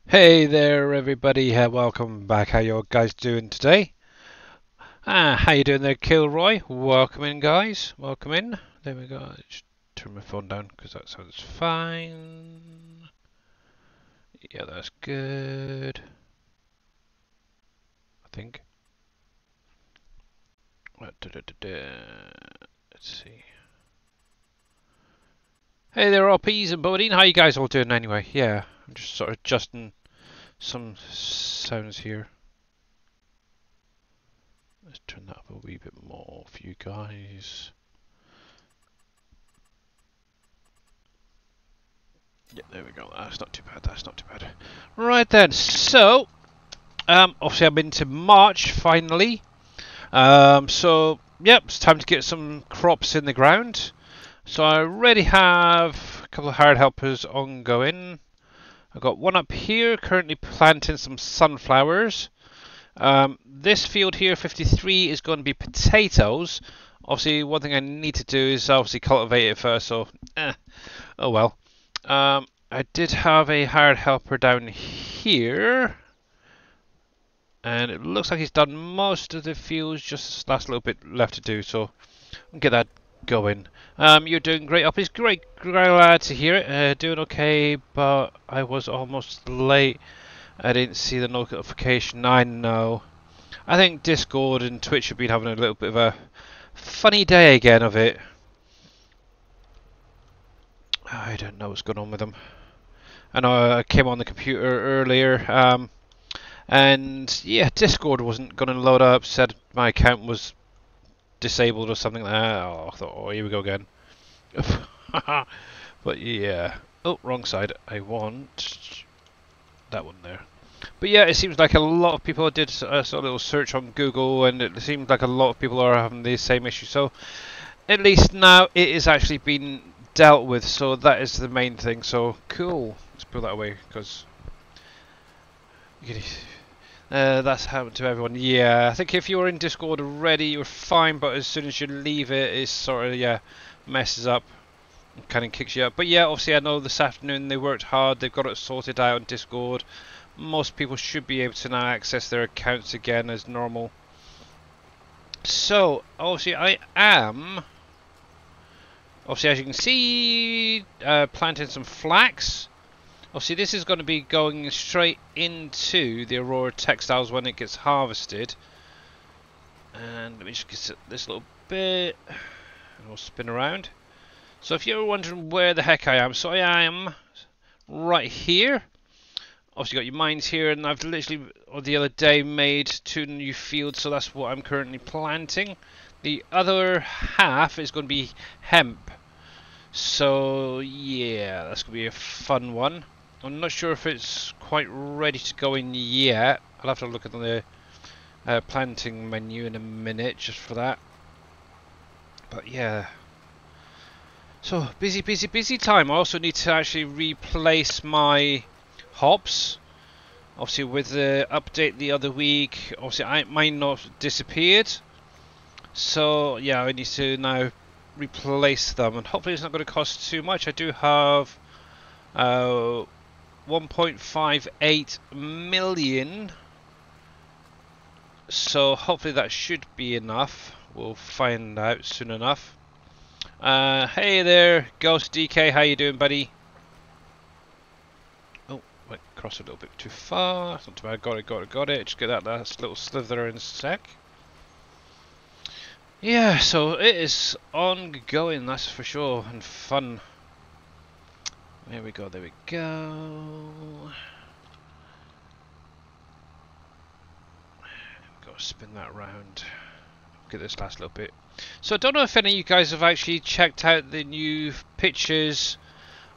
Hey there, everybody. Welcome back. How you guys doing today? How you doing there, Kilroy? Welcome in, guys. Welcome in. There we go. Just turn my phone down because that sounds fine. Yeah, that's good. I think. Let's see. Hey there, RPs and Bodine. How you guys all doing anyway? Yeah, I'm just sort of adjusting some sounds here. Let's turn that up a wee bit more for you guys. Yeah, there we go. That's not too bad. That's not too bad. Right then. So, obviously, I'm into March finally. Yep, it's time to get some crops in the ground. So I already have a couple of hard helpers ongoing. I've got one up here currently planting some sunflowers. This field here, 53, is going to be potatoes. Obviously, one thing I need to do is obviously cultivate it first. So, oh well. I did have a hired helper down here, and it looks like he's done most of the fields, just this last little bit left to do, so I'll get that going. You're doing great up. It's great, glad to hear it. Doing okay, but I was almost late. I didn't see the notification. I know. I think Discord and Twitch have been having a little bit of a funny day again of it. I don't know what's going on with them. I know I came on the computer earlier, and yeah, Discord wasn't going to load up. Said my account was disabled or something like that. Oh, I thought, oh, here we go again. But yeah, oh, wrong side. I want that one there. But yeah, it seems like a lot of people did a sort of little search on Google, and it seems like a lot of people are having the same issue. So at least now it is actually being dealt with. So that is the main thing. So cool. Let's put that away because that's happened to everyone. Yeah, I think if you're in Discord already, you're fine, but as soon as you leave it, it sort of, yeah, messes up. Kind of kicks you up. But yeah, obviously I know this afternoon they worked hard. They've got it sorted out on Discord. Most people should be able to now access their accounts again as normal. So, obviously I am, obviously as you can see, planting some flax. Obviously this is going to be going straight into the Aurora Textiles when it gets harvested. And let me just get this little bit, and we'll spin around. So if you're wondering where the heck I am, so I am right here. Obviously got your mines here, and I've literally the other day made 2 new fields, so that's what I'm currently planting. The other half is going to be hemp. So yeah, that's going to be a fun one. I'm not sure if it's quite ready to go in yet. I'll have to look at the planting menu in a minute just for that. But yeah. So busy time. I also need to actually replace my hops. Obviously with the update the other week, obviously mine not disappeared. So yeah, I need to now replace them, and hopefully it's not going to cost too much. I do have 1.58 million, so hopefully that should be enough. We'll find out soon enough. Hey there, Ghost DK, how you doing, buddy? Oh, went across a little bit too far. Not too bad. Got it. Just get that last little slither in a sec. Yeah, so it is ongoing, that's for sure, and fun. There we go. Got to spin that round. Get this last little bit. So I don't know if any of you guys have actually checked out the new pictures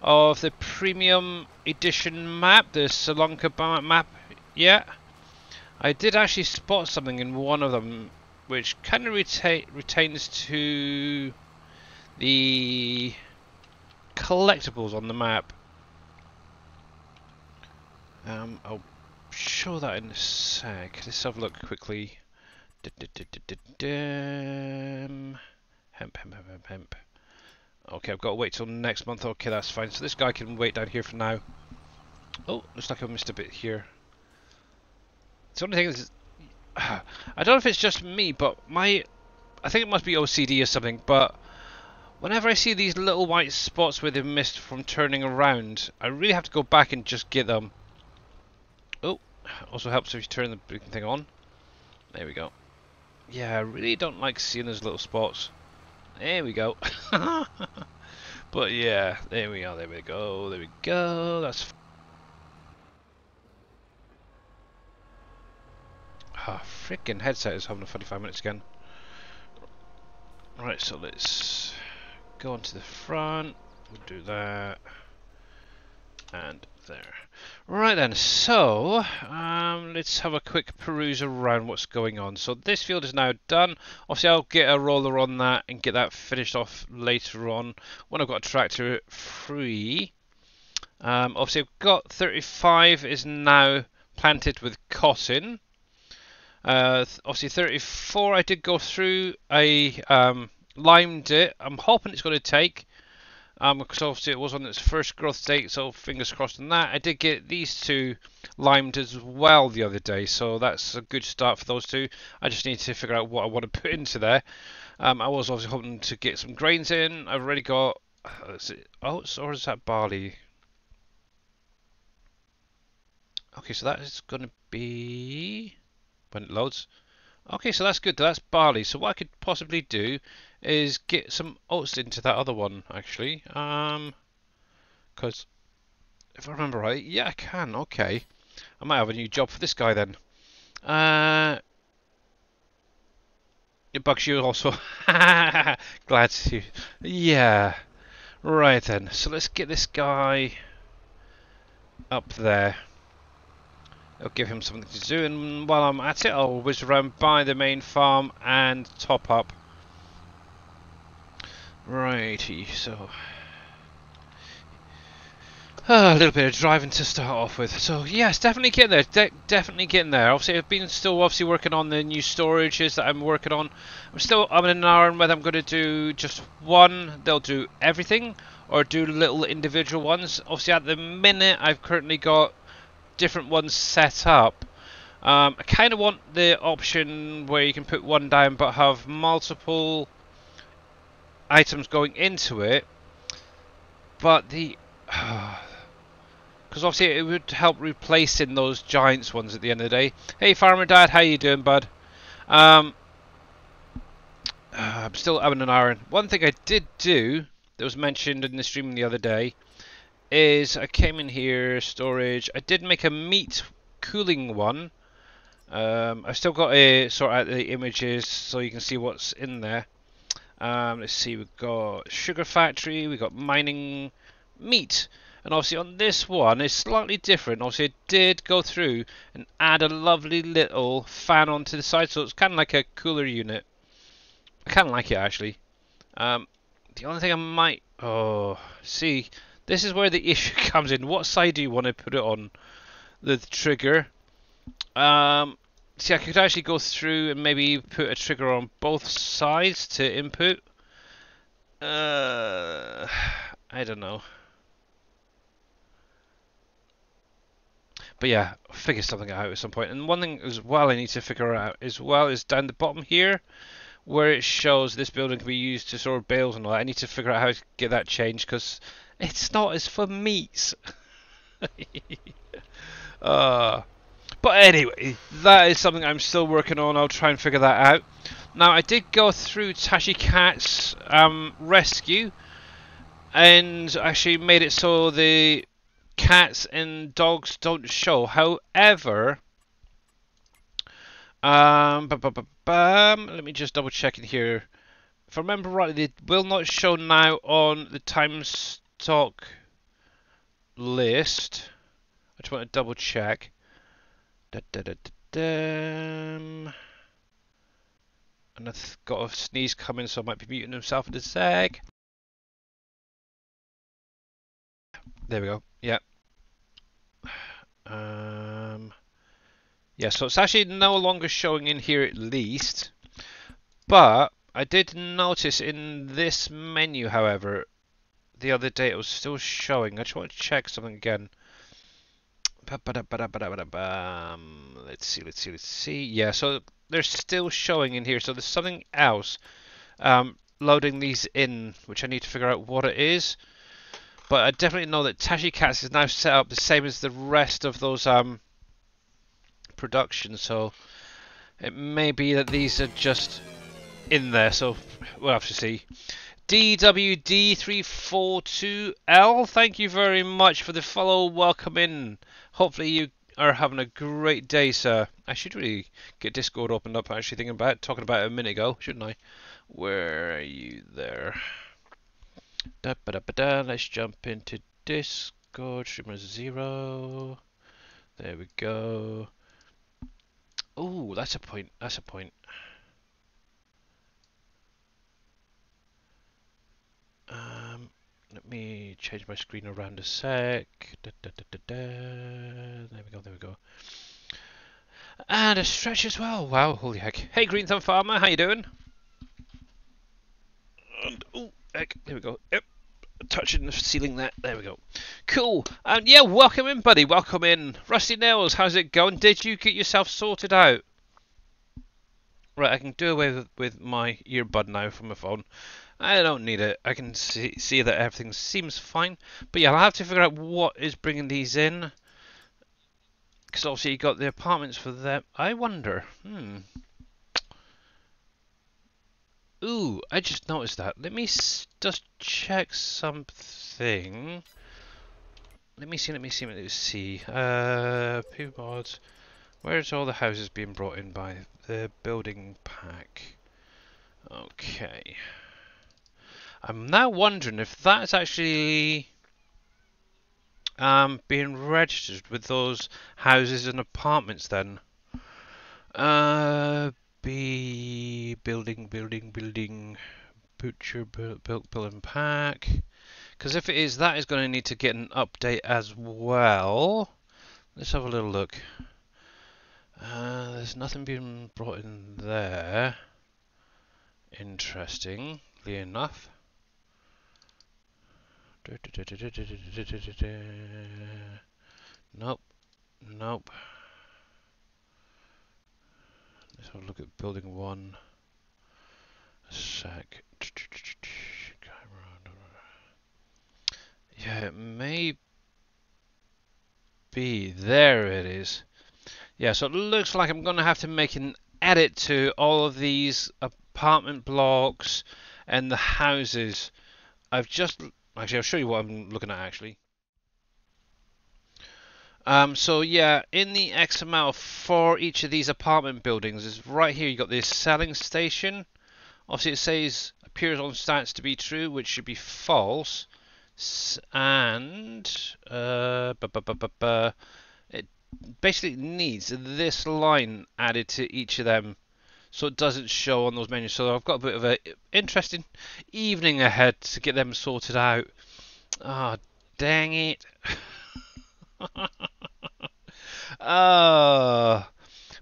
of the premium edition map, the Sri Lanka map yet. I did actually spot something in one of them which kind of retains to the collectibles on the map. I'll show that in a sec. Let's have a look quickly. Hemp. Okay, I've got to wait till next month. Okay, that's fine. So this guy can wait down here for now. Oh, looks like I missed a bit here. The only thing is, I don't know if it's just me, but I think it must be OCD or something, but whenever I see these little white spots where they've missed from turning around, I really have to go back and just get them. Oh, also helps if you turn the big thing on. There we go. Yeah, I really don't like seeing those little spots. There we go. But yeah, there we are, there we go, there we go. That's freaking headset is having a funny 5 minutes again. Right, so let's go onto the front. We'll do that. And there. Right then, so let's have a quick peruse around what's going on. So this field is now done. Obviously I'll get a roller on that and get that finished off later on when I've got a tractor free. Obviously I've got 35 is now planted with cotton. Obviously 34 I did go through, I limed it. I'm hoping it's going to take, because obviously it was on its first growth date, so fingers crossed on that. I did get these two limed as well the other day, so that's a good start for those two. I just need to figure out what I want to put into there. I was obviously hoping to get some grains in. I've already got, is it oats or is that barley? Okay, so that is going to be, when it loads. Okay, so that's good. That's barley. So what I could possibly do is get some oats into that other one, actually. Because if I remember right, yeah, I can. Okay, I might have a new job for this guy then. It bugs you also. Glad to. Yeah. Right then. So let's get this guy up there. I'll give him something to do, and while I'm at it, I'll whiz around by the main farm and top up. Righty, so a little bit of driving to start off with. So yes, definitely getting there. Definitely getting there. Obviously, I've been still working on the new storages that I'm working on. I'm in an hour on whether I'm going to do just one. They'll do everything, or do little individual ones. Obviously, at the minute, I've currently got different ones set up. I kind of want the option where you can put one down but have multiple items going into it, but the because obviously it would help replacing those giants ones at the end of the day. Hey Farmer Dad, how you doing, bud? I'm still having an iron. One thing I did do that was mentioned in the stream the other day is I came in here, storage. I did make a meat cooling one. I've still got to sort out the images so you can see what's in there. Let's see, we've got sugar factory, we've got mining, meat, and obviously on this one it's slightly different. Obviously I did go through and add a lovely little fan onto the side, so it's kind of like a cooler unit. I kind of like it actually. The only thing I might, see, this is where the issue comes in. What side do you want to put it on? The trigger. See, I could actually go through and maybe put a trigger on both sides to input. I don't know. But yeah, I'll figure something out at some point. And one thing as well I need to figure out as well is down the bottom here, where it shows this building can be used to store bales and all that. I need to figure out how to get that changed because it's not as for meats. But anyway, that is something I'm still working on. I'll try and figure that out. Now, I did go through Tashi Cat's rescue and actually made it so the cats and dogs don't show. However, let me just double check in here. If I remember rightly, they will not show now on the time stock list. I just want to double check. And I've got a sneeze coming, so I might be muting himself in a sec. There we go. Yeah. Yeah, so it's actually no longer showing in here at least. But I did notice in this menu, however, the other day it was still showing. I just want to check something again. Let's see. Yeah, so they're still showing in here. So there's something else loading these in, which I need to figure out what it is. But I definitely know that Tashi Cats is now set up the same as the rest of those productions. So it may be that these are just in there. So we'll have to see. DWD342L, thank you very much for the follow. Welcome in. Hopefully you are having a great day, sir. I should really get Discord opened up. Actually thinking about talking about it a minute ago, shouldn't I? Where are you there? Let's jump into Discord. Streamer 0. There we go. Oh, that's a point. That's a point. Let me change my screen around a sec. There we go, there we go. And a stretch as well. Wow, holy heck. Hey, Green Thumb Farmer, how you doing? And, oh, heck, there we go. Yep, touching the ceiling there. There we go. Cool. And yeah, welcome in, buddy. Welcome in. Rusty Nails, how's it going? Did you get yourself sorted out? Right, I can do away with my earbud now from my phone. I don't need it. I can see that everything seems fine. But yeah, I'll have to figure out what is bringing these in. Because obviously you got the apartments for them. I wonder. Ooh, I just noticed that. Let me just check something. Let me see. Mods. Where's all the houses being brought in by the building pack? Okay. I'm now wondering if that's actually being registered with those houses and apartments then. Building, butcher, building pack. Because if it is, that is going to need to get an update as well. Let's have a little look. There's nothing being brought in there. Interestingly enough. Nope. Let's have a look at building 1. A sec. Yeah, it may be. There it is. Yeah, so it looks like I'm going to have to make an edit to all of these apartment blocks and the houses. Actually, I'll show you what I'm looking at actually. So yeah, in the XML for each of these apartment buildings is right here. You got this selling station. Obviously, it says appears on stats to be true, which should be false. And it basically needs this line added to each of them, so it doesn't show on those menus. So I've got a bit of an interesting evening ahead to get them sorted out. Ah, oh, dang it.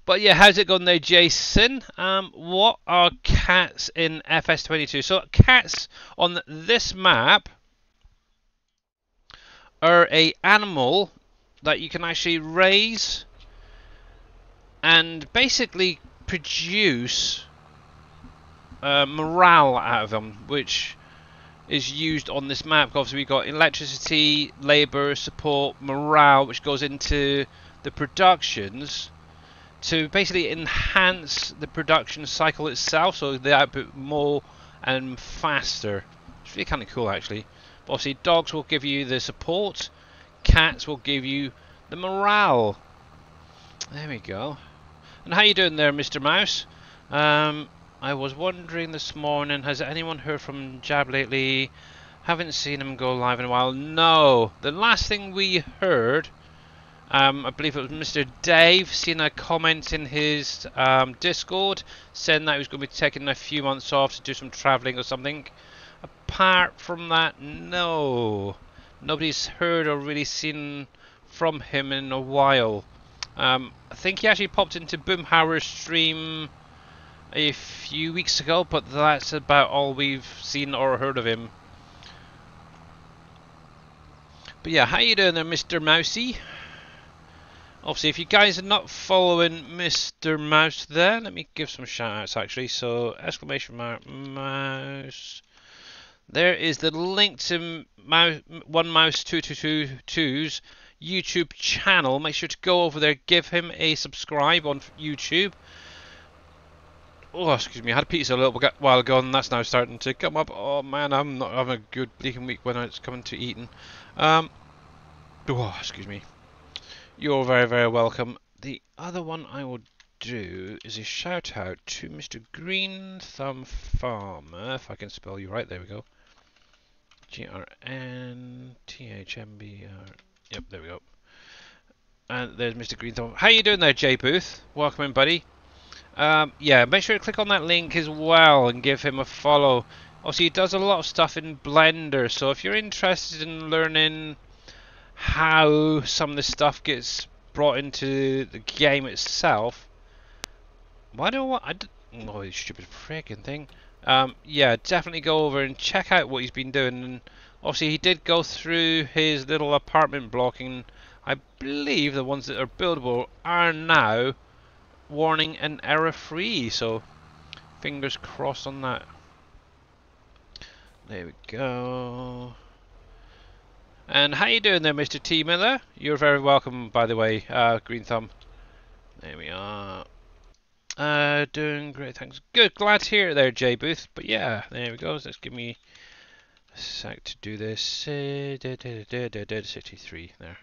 But yeah, how's it going there, Jason? What are cats in FS22? So cats on this map are a animal that you can actually raise and basically produce morale out of them, which is used on this map. Obviously we've got electricity, labour, support, morale, which goes into the productions to basically enhance the production cycle itself, so the output more and faster. It's really kind of cool actually. But obviously dogs will give you the support, cats will give you the morale. There we go. And how you doing there, Mr. Mouse? I was wondering this morning, has anyone heard from Jab lately? Haven't seen him go live in a while. No. The last thing we heard, I believe it was Mr. Dave, seen a comment in his Discord saying that he was going to be taking a few months off to do some travelling or something. Apart from that, no. Nobody's heard or really seen from him in a while. I think he actually popped into Boomhauer's stream a few weeks ago, but that's about all we've seen or heard of him. But yeah, how you doing there, Mr. Mousy? Obviously, if you guys are not following Mr. Mouse there, let me give some shout outs actually. So, exclamation mark mouse. There is the link to One Mouse 2222's YouTube channel. Make sure to go over there, give him a subscribe on YouTube. Oh, excuse me, I had a pizza a little while ago and that's now starting to come up. Oh man, I'm not having a good bleaking week when it's coming to eating. Oh, excuse me. You're very, very welcome. The other one I will do is a shout out to Mr. Green Thumb Farmer, if I can spell you right. There we go. GRNTHMBR. Yep, there we go. And there's Mr. Green Thumb. How you doing there, Jay Booth? Welcome in, buddy. Yeah, make sure to click on that link as well and give him a follow. Also, he does a lot of stuff in Blender, so if you're interested in learning how some of the stuff gets brought into the game itself. Why do I? Oh, this stupid freaking thing. Yeah, definitely go over and check out what he's been doing. And obviously, he did go through his little apartment blocking. I believe the ones that are buildable are now warning and error free. So, fingers crossed on that. There we go. And how you doing there, Mr. T. Miller? You're very welcome, by the way, Green Thumb. There we are. Doing great, thanks. Good, glad to hear it there, Jay Booth. But yeah, there we go. Let's give me a sec to do this. 63 there.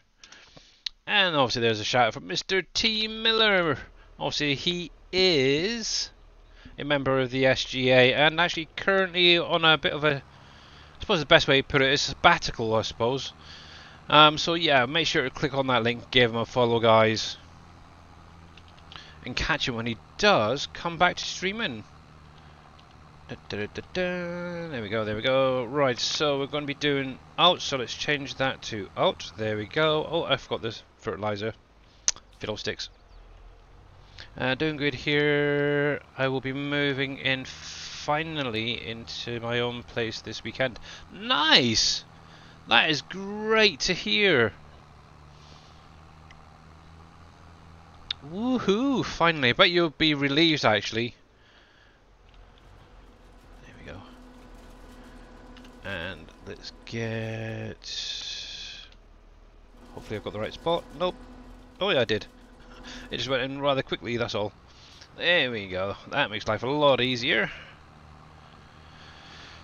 And obviously there's a shout out from Mr. T. Miller. Obviously he is a member of the SGA and actually currently on a bit of a, I suppose the best way to put it is sabbatical, I suppose. So yeah, make sure to click on that link, give him a follow, guys, and catch him when he does come back to streaming. There we go, there we go. Right, so we're going to be doing alt, so let's change that to alt. There we go. Oh, I forgot this fertilizer. Fiddlesticks. Doing good here. I will be moving in finally into my own place this weekend. Nice! That is great to hear. Woohoo! Finally, I bet you'll be relieved actually. There we go. And let's get. Hopefully, I've got the right spot. Nope. Oh, yeah, I did. It just went in rather quickly, that's all. There we go. That makes life a lot easier.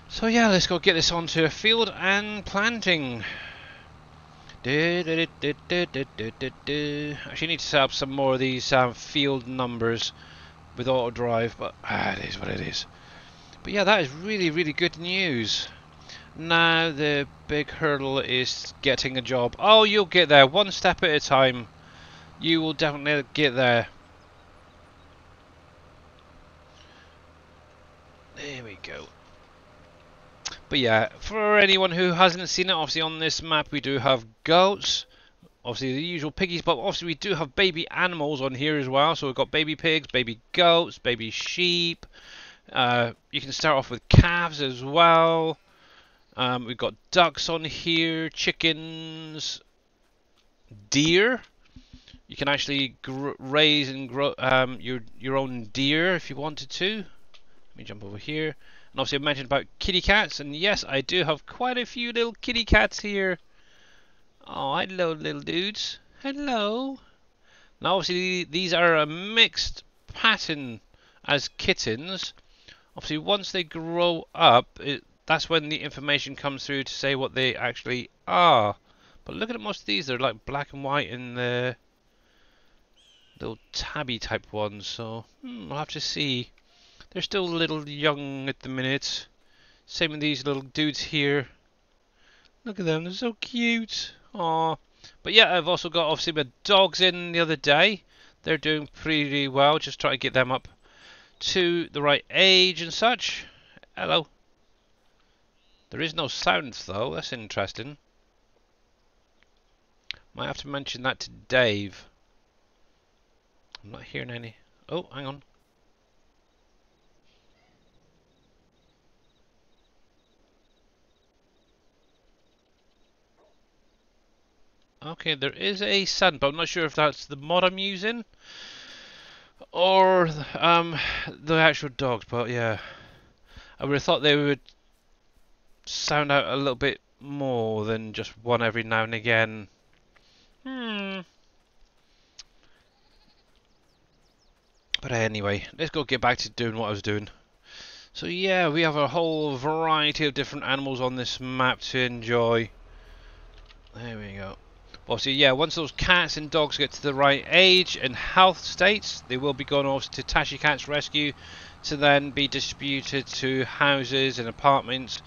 So, yeah, let's go get this onto a field and planting. Actually, need to set up some more of these field numbers with auto drive, but it is what it is. But yeah, that is really, really good news. Now the big hurdle is getting a job. Oh, you'll get there one step at a time. You will definitely get there. There we go. But yeah, for anyone who hasn't seen it, obviously on this map we do have goats. Obviously the usual piggies, but obviously we do have baby animals on here as well. So we've got baby pigs, baby goats, baby sheep. You can start off with calves as well. We've got ducks on here, chickens, deer. You can actually raise and grow your own deer if you wanted to. Let me jump over here. And obviously I mentioned about kitty cats, and yes, I do have quite a few little kitty cats here. Oh, hello little dudes. Hello. Now obviously these are a mixed pattern as kittens. Obviously once they grow up, that's when the information comes through to say what they actually are. But look at most of these, they're like black and white and the little tabby type ones, so we'll have to see. They're still a little young at the minute. Same with these little dudes here. Look at them, they're so cute. Aww. But yeah, I've also got obviously my dogs in the other day. They're doing pretty well, just try to get them up to the right age and such. Hello. There is no sounds though, that's interesting. Might have to mention that to Dave. I'm not hearing any. Oh, hang on. Okay, there is a sun, but I'm not sure if that's the mod I'm using or the actual dogs. But yeah, I would have thought they would sound out a little bit more than just one every now and again. But anyway, let's go get back to doing what I was doing. So yeah, we have a whole variety of different animals on this map to enjoy. There we go. Obviously, yeah, once those cats and dogs get to the right age and health states, they will be going off to Tashi Cats Rescue to then be distributed to houses and apartments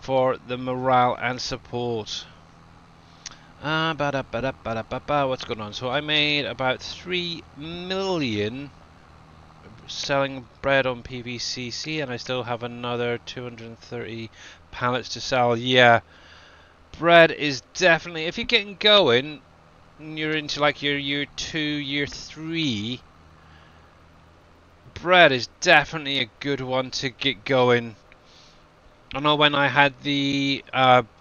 for the morale and support. What's going on? So I made about 3 million selling bread on PVCC, and I still have another 230 pallets to sell. Yeah, bread is definitely, if you're getting going and you're into like your year 2, year 3, bread is definitely a good one to get going. I know when I had the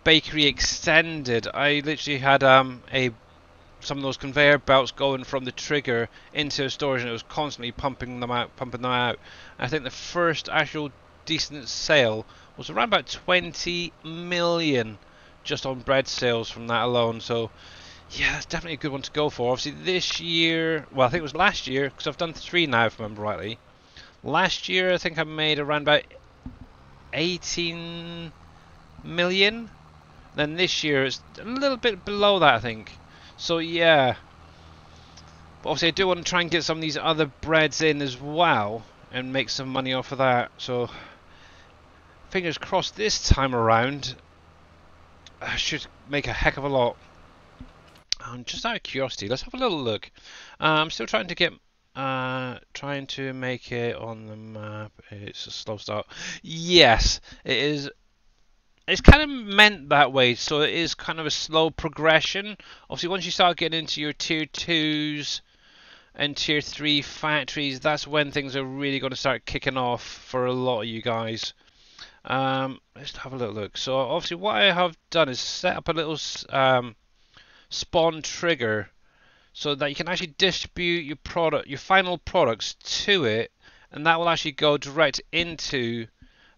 bakery extended, I literally had some of those conveyor belts going from the trigger into storage, and it was constantly pumping them out. I think the first actual decent sale was around about 20 million just on bread sales from that alone. So yeah, that's definitely a good one to go for. Obviously this year, well, I think it was last year, because I've done 3 now if I remember rightly. Last year I think I made around about 18 million. Then this year it's a little bit below that, I think. So yeah, but obviously I do want to try and get some of these other breads in as well and make some money off of that. So fingers crossed this time around I should make a heck of a lot. Just out of curiosity, let's have a little look. I'm still trying to get trying to make it on the map. It's a slow start. Yes, it is. It's kind of meant that way, so it is kind of a slow progression. Obviously, once you start getting into your tier 2s and tier 3 factories, that's when things are really going to start kicking off for a lot of you guys. Let's have a little look. So obviously what I have done is set up a little spawn trigger so that you can actually distribute your product, your final products to it, and that will actually go direct into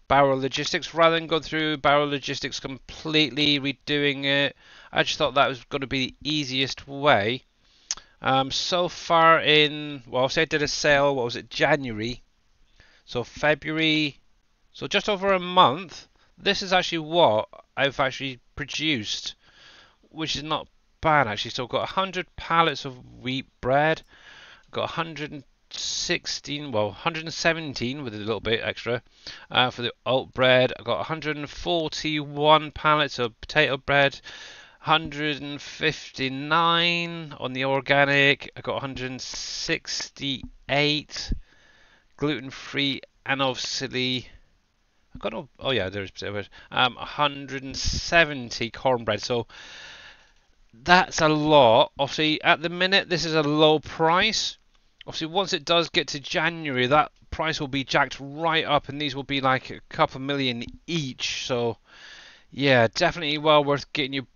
Barrow Logistics rather than go through Barrow Logistics completely redoing it. I just thought that was going to be the easiest way. So far in, well, say I did a sale, what was it, January, so February, so just over a month. This is actually what I've actually produced, which is not bad actually. So I've got 100 pallets of wheat bread, I've got 116, well 117 with a little bit extra for the oat bread. I've got 141 pallets of potato bread, 159 on the organic. I got 168 gluten-free, and obviously I've got oh yeah, there's potato bread. 170 cornbread. So that's a lot. Obviously at the minute this is a low price. Obviously once it does get to January, that price will be jacked right up, and these will be like a couple million each. So yeah, definitely well worth getting your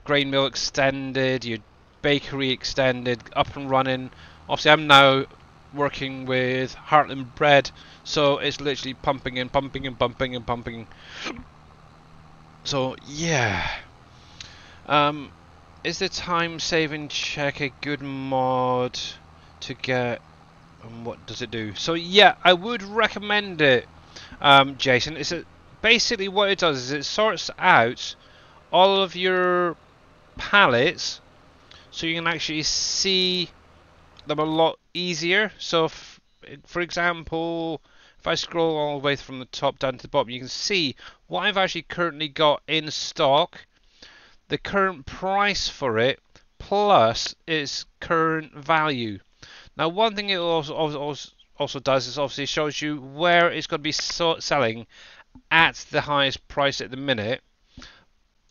grain mill extended, your bakery extended, up and running. Obviously I'm now working with Heartland Bread, so it's literally pumping and pumping and pumping and pumping. So yeah, is the time saving check a good mod to get, and what does it do? So yeah, I would recommend it, Jason. Basically what it does is it sorts out all of your pallets so you can actually see them a lot easier. So for example, if I scroll all the way from the top down to the bottom, you can see what I've actually currently got in stock, the current price for it, plus its current value. Now one thing it also does is obviously shows you where it's going to be selling at the highest price at the minute.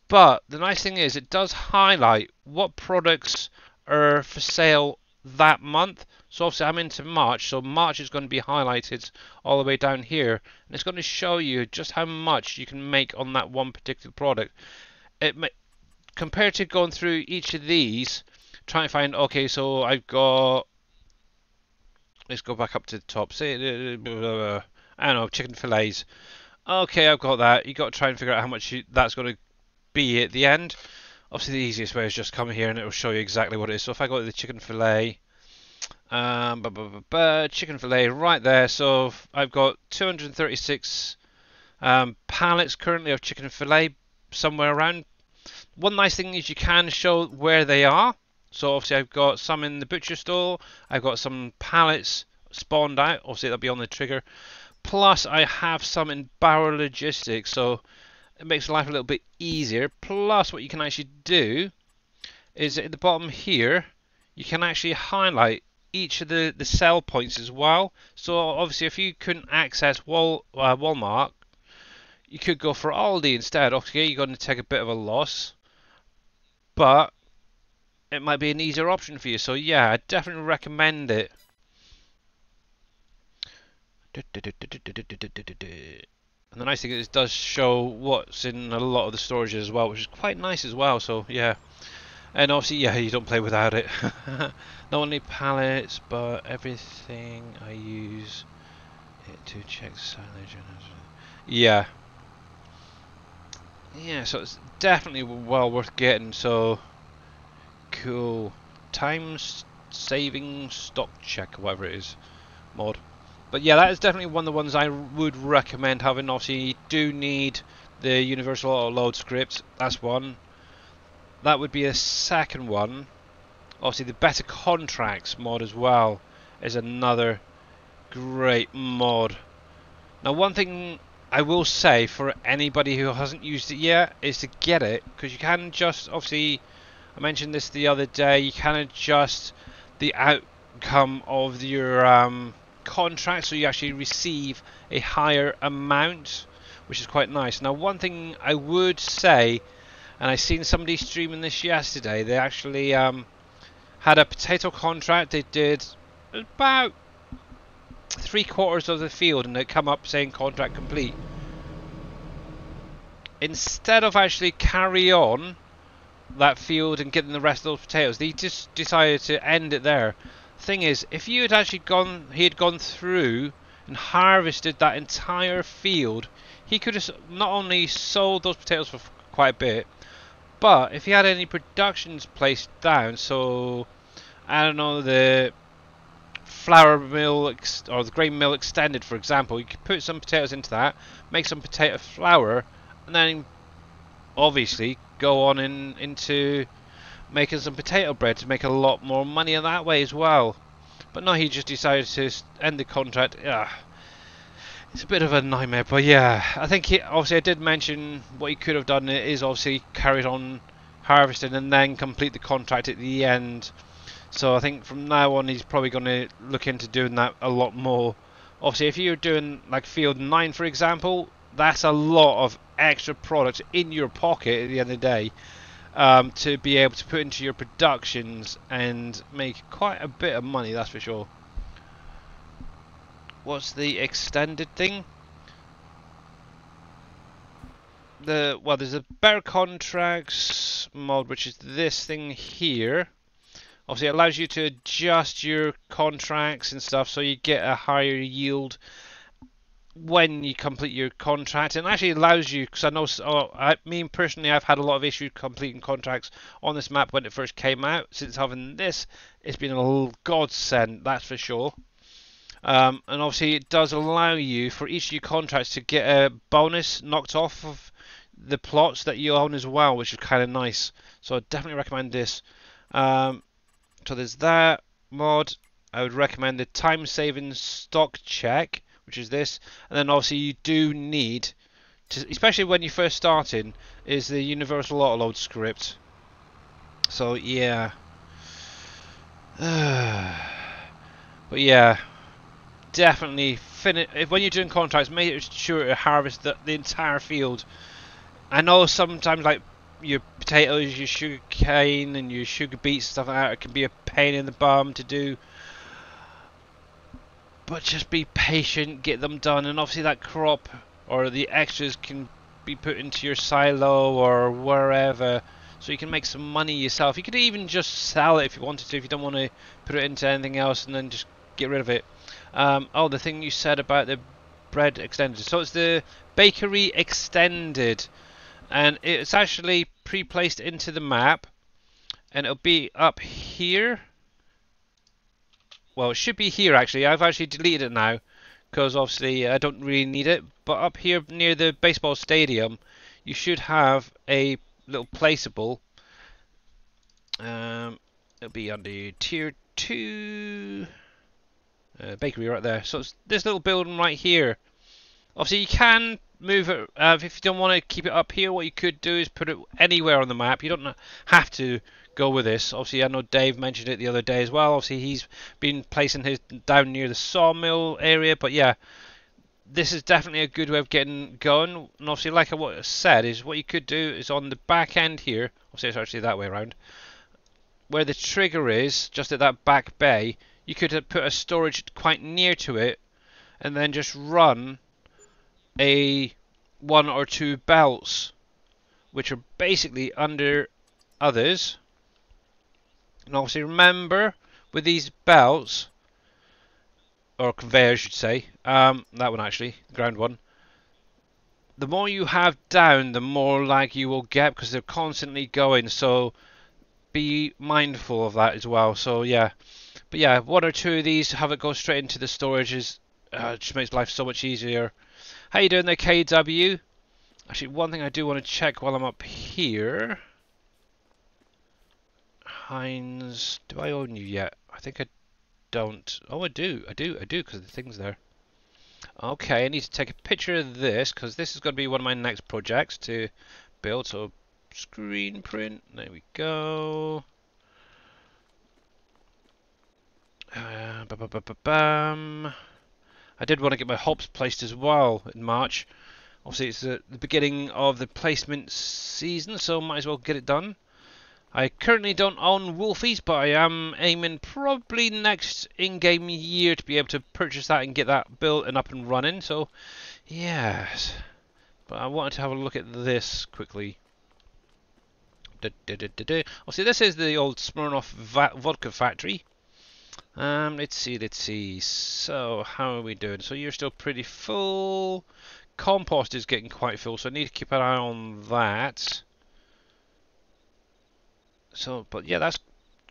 But the nice thing is it does highlight what products are for sale that month. So obviously I'm into March, so March is going to be highlighted all the way down here, and it's going to show you just how much you can make on that one particular product. It compared to going through each of these, trying to find, okay, so I've got, let's go back up to the top, say, I don't know, chicken fillets. Okay, I've got that. You've got to try and figure out how much that's going to be at the end. Obviously, the easiest way is just come here and it will show you exactly what it is. So if I go to the chicken fillet, chicken fillet right there. So I've got 236 pallets currently of chicken fillet somewhere around. One nice thing is you can show where they are. So obviously I've got some in the butcher stall. I've got some pallets spawned out. Obviously that'll be on the trigger. Plus I have some in Bauer Logistics. So it makes life a little bit easier. Plus what you can actually do is at the bottom here you can actually highlight each of the sell points as well. So obviously if you couldn't access Walmart, you could go for Aldi instead. Okay, you're going to take a bit of a loss, but it might be an easier option for you. So yeah, I definitely recommend it. And the nice thing is it does show what's in a lot of the storages as well, which is quite nice as well. So yeah, and obviously yeah, you don't play without it. Not only pallets, but everything I use it to check silage. Yeah. Yeah, so it's definitely well worth getting. So cool. Time saving stock check, whatever it is, mod. But yeah, that is definitely one of the ones I would recommend having. Obviously, you do need the universal auto load script. That's one. That would be a second one. Obviously, the better contracts mod as well is another great mod. Now, one thing I will say for anybody who hasn't used it yet is to get it, because you can just, obviously, I mentioned this the other day, you can adjust the outcome of your contract so you actually receive a higher amount, which is quite nice. Now, one thing I would say, and I seen somebody streaming this yesterday, they actually had a potato contract. They did about 3/4 of the field and it come up saying contract complete. Instead of actually carry on that field and getting the rest of those potatoes, they just decided to end it there. Thing is, if you had actually he had gone through and harvested that entire field, he could have not only sold those potatoes for quite a bit, but if he had any productions placed down, so I don't know, the flour mill or the grain mill extended, for example, you could put some potatoes into that, make some potato flour, and then obviously go on into making some potato bread to make a lot more money in that way as well. But no, he just decided to end the contract. It's a bit of a nightmare, but yeah, I think obviously I did mention what he could have done is obviously carried on harvesting and then complete the contract at the end. So I think from now on he's probably going to look into doing that a lot more. Obviously if you're doing like field 9 for example, that's a lot of extra product in your pocket at the end of the day, to be able to put into your productions and make quite a bit of money, that's for sure. What's the extended thing? Well, there's a better contracts mod, which is this thing here. Obviously it allows you to adjust your contracts and stuff so you get a higher yield when you complete your contract, and actually allows you, because I know, me personally, I've had a lot of issues completing contracts on this map when it first came out. Since having this, it's been a godsend, that's for sure. And obviously it does allow you for each of your contracts to get a bonus knocked off of the plots that you own as well, which is kind of nice. So I definitely recommend this. So there's that mod. I would recommend the time saving stock check, which is this, and then obviously you do need to, especially when you're first starting, is the universal autoload script. So yeah, but yeah, definitely when you're doing contracts, make sure to harvest the entire field. I know sometimes like your potatoes, your sugar cane and your sugar beets, stuff like that, it can be a pain in the bum to do. But just be patient, get them done, and obviously that crop or the extras can be put into your silo or wherever so you can make some money yourself. You could even just sell it if you wanted to, if you don't want to put it into anything else, and then just get rid of it. Oh, the thing you said about the bread extended. So it's the bakery extended, and it's actually pre-placed into the map, and it'll be up here. Well, it should be here actually. I've actually deleted it now because obviously I don't really need it. But up here near the baseball stadium, you should have a little placeable. It'll be under tier 2 bakery right there. So it's this little building right here. Obviously you can move it if you don't want to keep it up here. What you could do is put it anywhere on the map. You don't have to go with this. Obviously I know Dave mentioned it the other day as well. Obviously he's been placing his down near the sawmill area, but yeah, this is definitely a good way of getting going. And obviously, like what I said, is what you could do is on the back end here, obviously it's actually that way around, where the trigger is, just at that back bay, you could put a storage quite near to it, and then just run a 1 or 2 belts, which are basically under others. And obviously remember, with these belts, or conveyor I should say, that one actually, the ground one, the more you have down, the more lag you will get, because they're constantly going, so be mindful of that as well. So yeah, but yeah, 1 or 2 of these, have it go straight into the storage, is just makes life so much easier. How you doing there, KW? Actually, one thing I do want to check while I'm up here. Heinz, do I own you yet? I think I don't. Oh, I do, because the thing's there. Okay, I need to take a picture of this, because this is going to be one of my next projects to build. So, screen print, there we go. Bam. I did want to get my hops placed as well in March. Obviously, it's the beginning of the placement season, so might as well get it done. I currently don't own Wolfies, but I am aiming probably next in-game year to be able to purchase that and get that built and up and running. So, yes. But I wanted to have a look at this quickly. Obviously, this is the old Smirnoff vodka factory. Let's see. So, how are we doing? So, you're still pretty full. Compost is getting quite full, so I need to keep an eye on that. So, but yeah, that's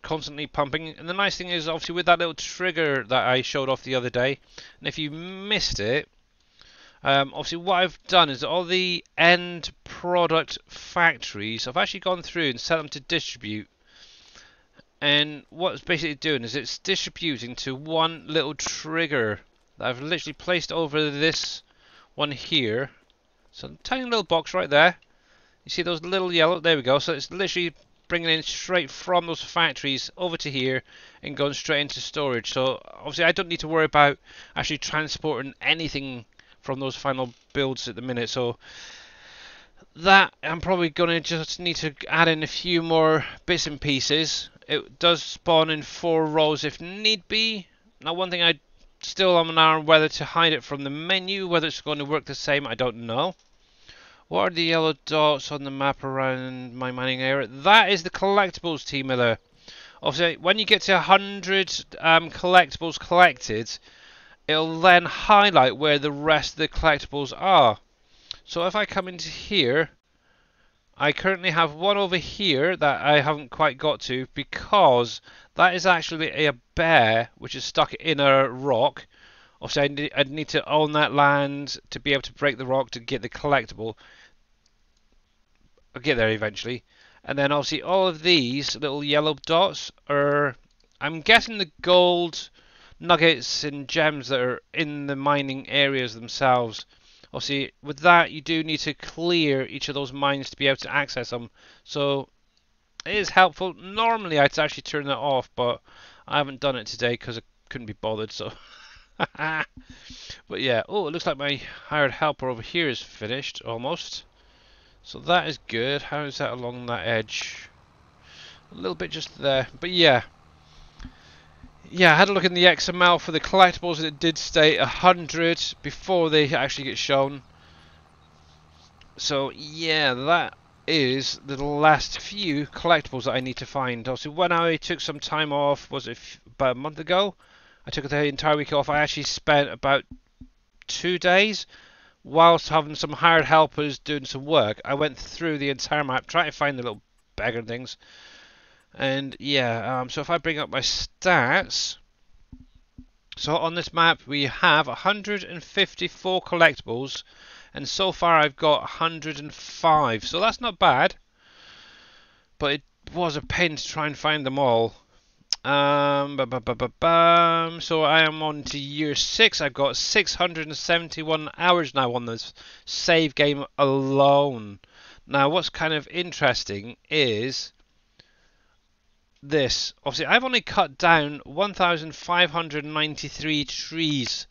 constantly pumping. And the nice thing is, obviously, with that little trigger that I showed off the other day, and if you missed it, obviously what I've done is all the end product factories, I've actually gone through and set them to distribute. And what it's basically doing is it's distributing to one little trigger that I've literally placed over this one here. So, tiny little box right there. You see those little yellow? There we go. So it's literally bringing in straight from those factories over to here and going straight into storage. So obviously I don't need to worry about actually transporting anything from those final builds at the minute. So that I'm probably going to just need to add in a few more bits and pieces. It does spawn in 4 rows if need be. Now, one thing I still am on whether to hide it from the menu, whether it's going to work the same, I don't know. What are the yellow dots on the map around my mining area? That is the collectibles, T Miller. Obviously, when you get to 100 collectibles collected, it'll then highlight where the rest of the collectibles are. So if I come into here, I currently have one over here that I haven't quite got to, because that is actually a bear which is stuck in a rock. Obviously, I'd need to own that land to be able to break the rock to get the collectible. I'll get there eventually. And then obviously all of these little yellow dots are, I'm guessing, the gold nuggets and gems that are in the mining areas themselves. Obviously, with that, you do need to clear each of those mines to be able to access them. So it is helpful. Normally, I'd actually turn that off, but I haven't done it today because I couldn't be bothered. So, but yeah. Oh, it looks like my hired helper over here is finished almost. So that is good. How is that along that edge? A little bit just there. But yeah. Yeah, I had a look in the XML for the collectibles and it did state 100 before they actually get shown. So yeah, that is the last few collectibles that I need to find. Obviously, when I took some time off, was it about a month ago? I took the entire week off. I actually spent about 2 days whilst having some hired helpers doing some work. I went through the entire map trying to find the little beggar things. And yeah, so if I bring up my stats, so on this map we have 154 collectibles, and so far I've got 105, so that's not bad, but it was a pain to try and find them all. So I am on to year 6. I've got 671 hours now on this save game alone. Now what's kind of interesting is this. Obviously I've only cut down 1,593 trees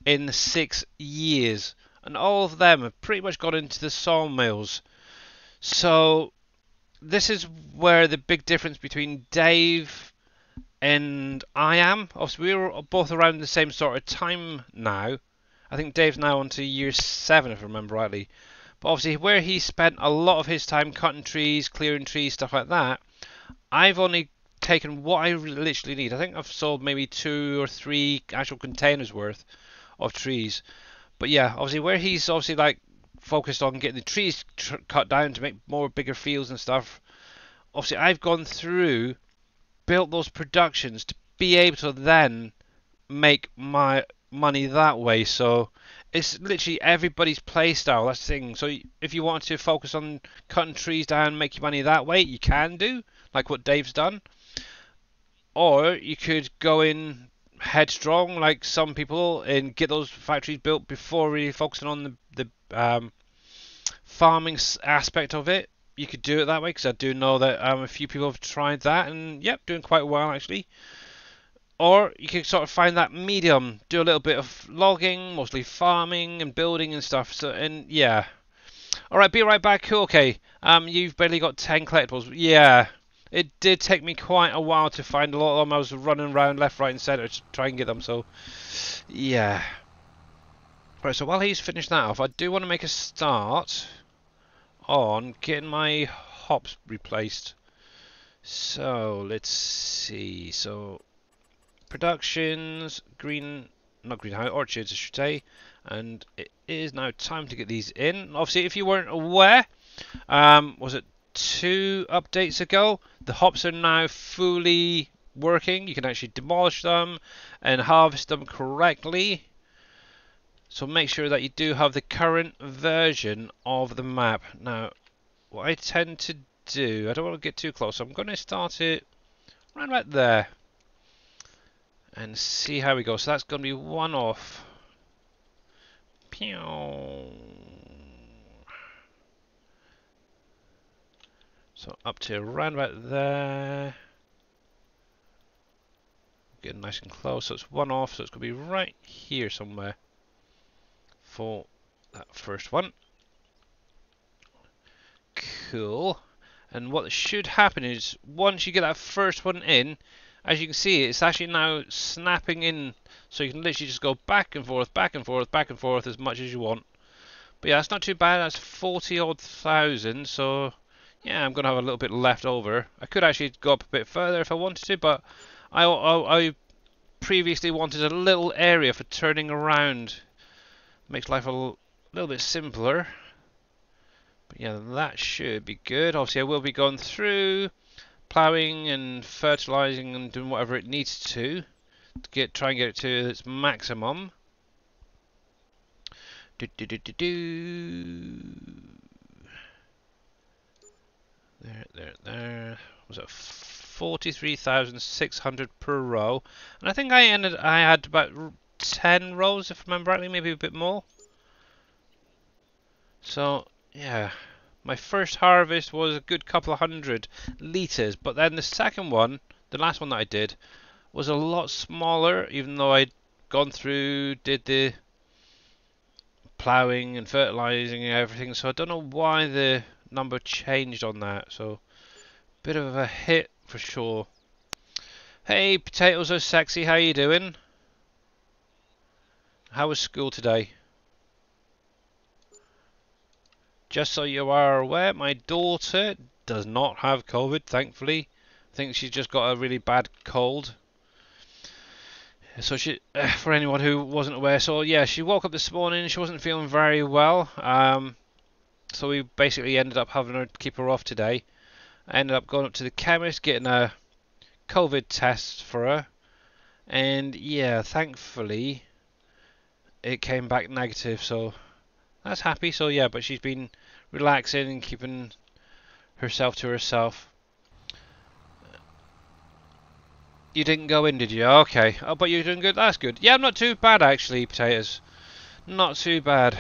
in 6 years, and all of them have pretty much got into the sawmills. So this is where the big difference between Dave and I am. Obviously we're both around the same sort of time now. I think Dave's now on to year 7 if I remember rightly. But obviously where he spent a lot of his time cutting trees, clearing trees, stuff like that, I've only taken what I literally need. I think I've sold maybe 2 or 3 actual containers worth of trees. But yeah, obviously where he's obviously like focused on getting the trees cut down to make more bigger fields and stuff, obviously I've gone through, built those productions to be able to then make my money that way. So it's literally everybody's play style, that's the thing. So if you want to focus on cutting trees down and make your money that way, you can do, like what Dave's done. Or you could go in headstrong like some people and get those factories built before really focusing on the farming aspect of it. You could do it that way, because I do know that a few people have tried that and yep, doing quite well actually. Or you could sort of find that medium, do a little bit of logging, mostly farming and building and stuff. So, and yeah. Alright, be right back. Cool, okay. You've barely got 10 collectibles. Yeah. It did take me quite a while to find a lot of them. I was running around left, right and centre to try and get them, so yeah. Right, so while he's finished that off, I do want to make a start on getting my hops replaced. So let's see. So productions, not greenhouse, orchards I should say, and it is now time to get these in. Obviously, if you weren't aware, was it 2 updates ago, the hops are now fully working. You can actually demolish them and harvest them correctly. So make sure that you do have the current version of the map. Now, what I tend to do, I don't want to get too close, so I'm going to start it right about there and see how we go. So that's going to be 1 off. Pew. So up to around about there. Getting nice and close. So it's 1 off. So it's going to be right here somewhere for that first one. Cool. And what should happen is once you get that first one in, as you can see, it's actually now snapping in. So you can literally just go back and forth, back and forth, back and forth as much as you want. But yeah, that's not too bad. That's 40 odd thousand. So yeah, I'm going to have a little bit left over. I could actually go up a bit further if I wanted to, but I previously wanted a little area for turning around. Makes life a little bit simpler. But yeah, that should be good. Obviously, I will be going through, ploughing and fertilizing and doing whatever it needs to try and get it to its maximum. There. Was it 43,600 per row? And I think I had about 10 rows, if I remember rightly, maybe a bit more. So yeah, my first harvest was a good couple of 100 litres, but then the second one, the last one that I did, was a lot smaller, even though I'd gone through, did the ploughing and fertilising and everything. So I don't know why the number changed on that. So bit of a hit for sure. Hey, potatoes are sexy. How you doing? How was school today? Just so you are aware, my daughter does not have COVID, thankfully. I think she's just got a really bad cold. So she, for anyone who wasn't aware, so yeah, she woke up this morning. She wasn't feeling very well. So we basically ended up having her keep her off today. I ended up going up to the chemist, getting a COVID test for her, and yeah, thankfully it came back negative. So that's happy. So yeah, but she's been relaxing and keeping herself to herself. You didn't go in, did you? Okay. Oh, but you're doing good. That's good. Yeah, I'm not too bad actually, potatoes. Not too bad.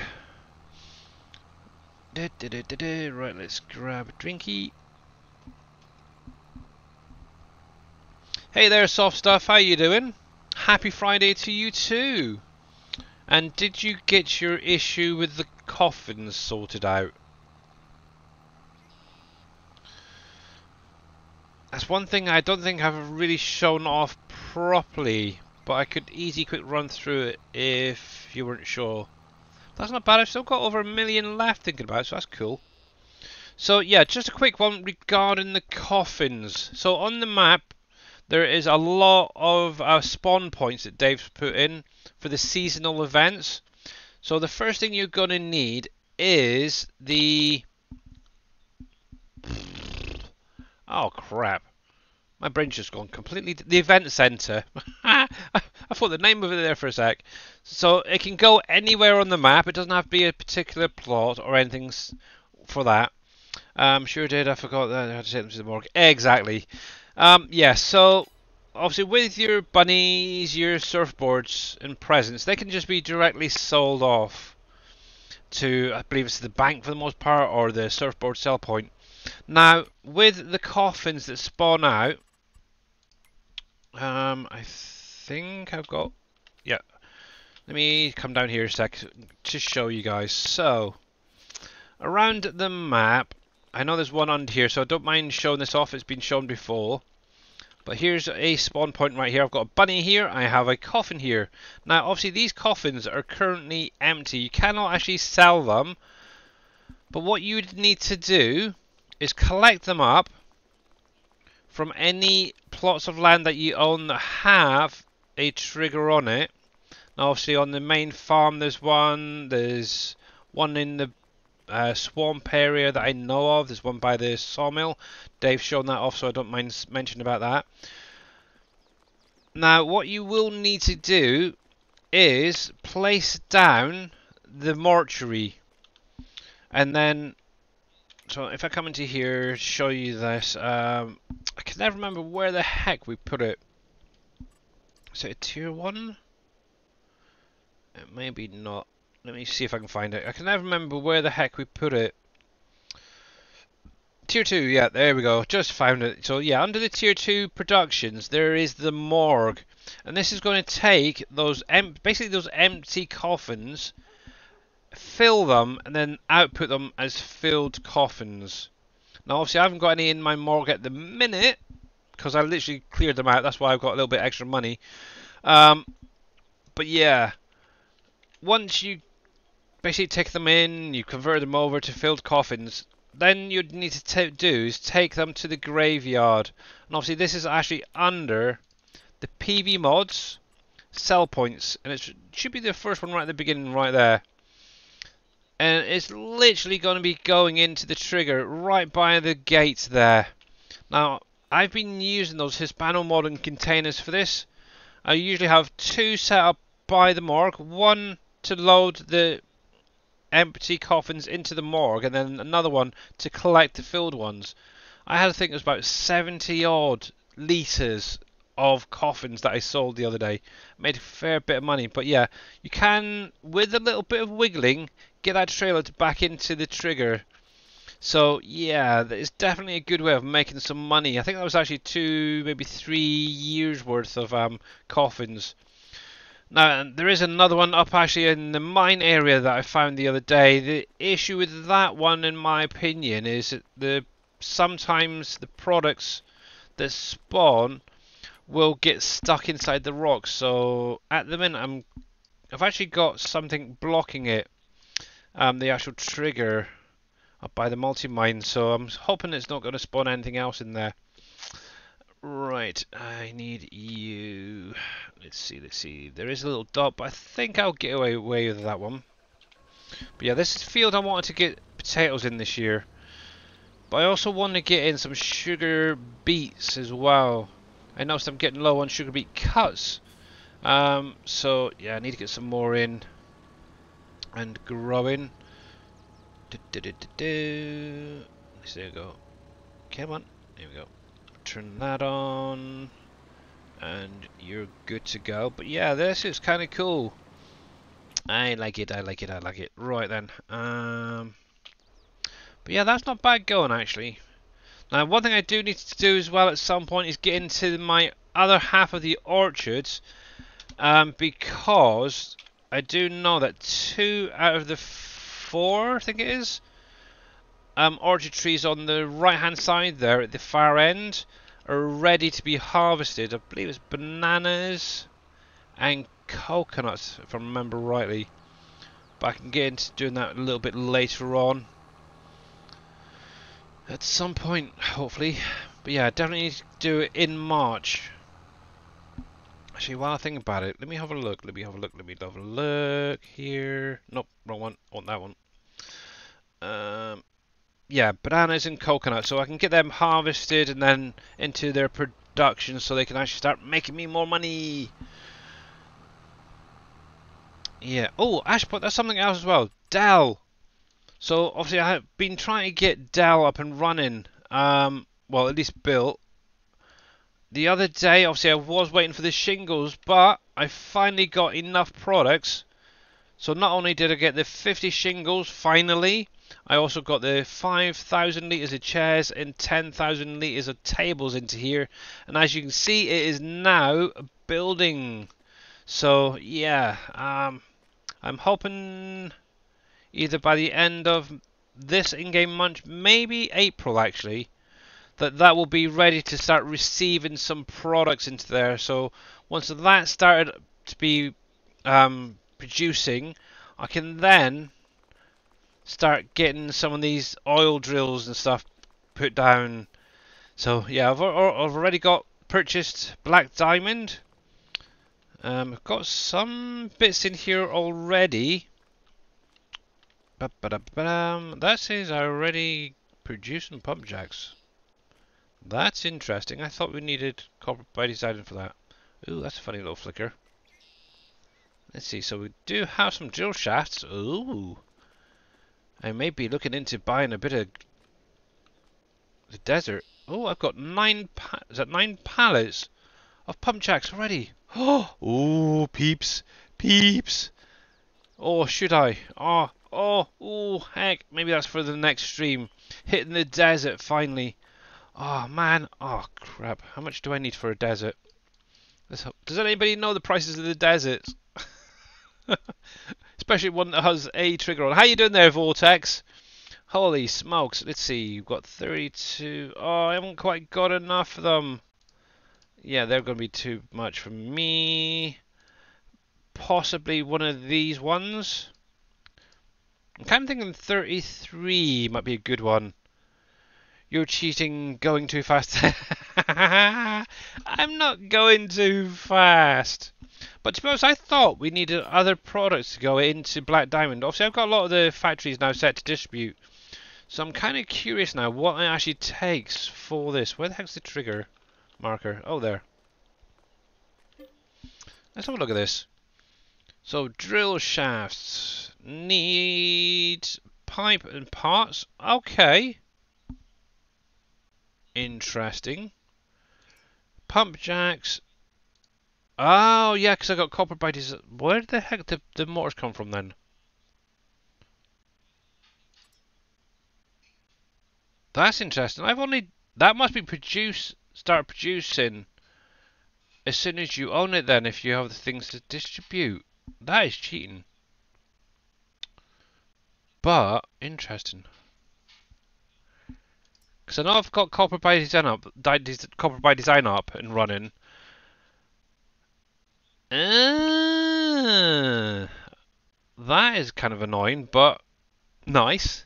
Right, let's grab a drinky. Hey there, soft stuff. How you doing? Happy Friday to you too. And did you get your issue with the coffins sorted out? That's one thing I don't think I've really shown off properly, but I could easily quick run through it if you weren't sure. That's not bad. I've still got over 1 million left thinking about it, so that's cool. So yeah, just a quick one regarding the coffins. So on the map, there is a lot of spawn points that Dave's put in for the seasonal events. So the first thing you're going to need is the... Oh crap. My brain's just gone completely... The event centre. I thought the name of it there for a sec. So it can go anywhere on the map. It doesn't have to be a particular plot or anything for that. Sure did. I forgot that. I had to take them to the morgue. Exactly. Yeah, so obviously with your bunnies, your surfboards and presents, they can just be directly sold off to, I believe it's the bank for the most part, or the surfboard sell point. Now, with the coffins that spawn out, I think I've got, yeah, let me come down here a sec to show you guys. So, around the map, I know there's one on here, so I don't mind showing this off. It's been shown before. But here's a spawn point right here. I've got a bunny here. I have a coffin here. Now, obviously, these coffins are currently empty. You cannot actually sell them. But what you would need to do is collect them up from any plots of land that you own that have a trigger on it. Now, obviously, on the main farm, there's one. There's one in the swamp area that I know of. There's one by the sawmill. Dave's shown that off, so I don't mind mentioning about that. Now, what you will need to do is place down the mortuary, and then, so if I come into here, show you this. I can never remember where the heck we put it. Is it a tier 1? It may be not. Let me see if I can find it. I can never remember where the heck we put it. Tier 2, yeah, there we go. Just found it. So yeah, under the Tier 2 productions, there is the morgue. And this is going to take those basically those empty coffins, fill them, and then output them as filled coffins. Now obviously I haven't got any in my morgue at the minute, because I literally cleared them out. That's why I've got a little bit extra money. But yeah, once you basically take them in, you convert them over to filled coffins, then you'd need to do is take them to the graveyard. And obviously this is actually under the PV mods sell points, and it should be the first one right at the beginning right there. And it's literally going to be going into the trigger right by the gate there. Now I've been using those Hispano Modern containers for this. I usually have 2 set up by the morgue, one to load the empty coffins into the morgue, and then another one to collect the filled ones. I had to think it was about 70 odd litres of coffins that I sold the other day. Made a fair bit of money, but yeah, you can, with a little bit of wiggling, get that trailer to back into the trigger. So yeah, that is definitely a good way of making some money. I think that was actually 2, maybe 3 years worth of coffins. Now, there is another one up actually in the mine area that I found the other day. The issue with that one, in my opinion, is that sometimes the products that spawn will get stuck inside the rocks. So at the minute, I've actually got something blocking it, the actual trigger. up by the multi-mine, so I'm hoping it's not going to spawn anything else in there. Right, I need you. Let's see. There is a little dot, but I think I'll get away with that one. But yeah, this field I wanted to get potatoes in this year. But I also want to get in some sugar beets as well. I noticed I'm getting low on sugar beet cuts. So yeah, I need to get some more in and growing. There we go. Come on. There we go. Turn that on. And you're good to go. But yeah, this is kind of cool. I like it. Right then. But yeah, that's not bad going actually. Now, one thing I do need to do as well at some point is get into my other half of the orchards, because I do know that 2 out of the 4, I think it is, orchard trees on the right hand side there at the far end are ready to be harvested. I believe it's bananas and coconuts, if I remember rightly. But I can get into doing that a little bit later on. At some point, hopefully. But yeah, I definitely need to do it in March. Actually, while I think about it, let me have a look. Let me have a look here. Nope, wrong one. I want that one. Yeah, bananas and coconuts. So I can get them harvested and then into their production so they can actually start making me more money. Yeah. Oh, Ashpot, that's something else as well. Dell. So obviously I have been trying to get Dell up and running, well at least built. The other day obviously I was waiting for the shingles, but I finally got enough products. So not only did I get the 50 shingles finally, I also got the 5,000 litres of chairs and 10,000 litres of tables into here. And as you can see, it is now building. So yeah, I'm hoping either by the end of this in-game month, maybe April actually, that will be ready to start receiving some products into there. So once that started to be producing, I can then start getting some of these oil drills and stuff put down. So yeah, I've already got purchased Black Diamond. I've got some bits in here already. That says I already producing pump jacks. That's interesting. I thought we needed copper by design for that. Ooh, that's a funny little flicker. Let's see. So we do have some drill shafts. Ooh. I may be looking into buying a bit of the desert. Oh, I've got 9 pallets of pump jacks already. Oh, ooh, peeps, peeps. Oh, should I? Oh, heck. Maybe that's for the next stream. Hitting the desert finally. Oh, man. Oh, crap. How much do I need for a desert? Does anybody know the prices of the deserts? Especially one that has a trigger on. How you doing there, Vortex? Holy smokes. Let's see. We've got 32. Oh, I haven't quite got enough of them. Yeah, they're going to be too much for me. Possibly one of these ones. I'm kind of thinking 33 might be a good one. You're cheating, going too fast. I'm not going too fast. But to be honest, I thought we needed other products to go into Black Diamond. Obviously, I've got a lot of the factories now set to distribute. So I'm kind of curious now what it actually takes for this. Where the heck's the trigger marker? Oh, there. Let's have a look at this. So, drill shafts. Need pipe and parts. Okay. Interesting. Pump jacks. Oh, yeah, because I got copper by design. Where the heck did the motors come from then? That's interesting. That must be start producing as soon as you own it then, if you have the things to distribute. That is cheating. But, interesting. Because I know I've got copper by design up and running. That is kind of annoying, but nice.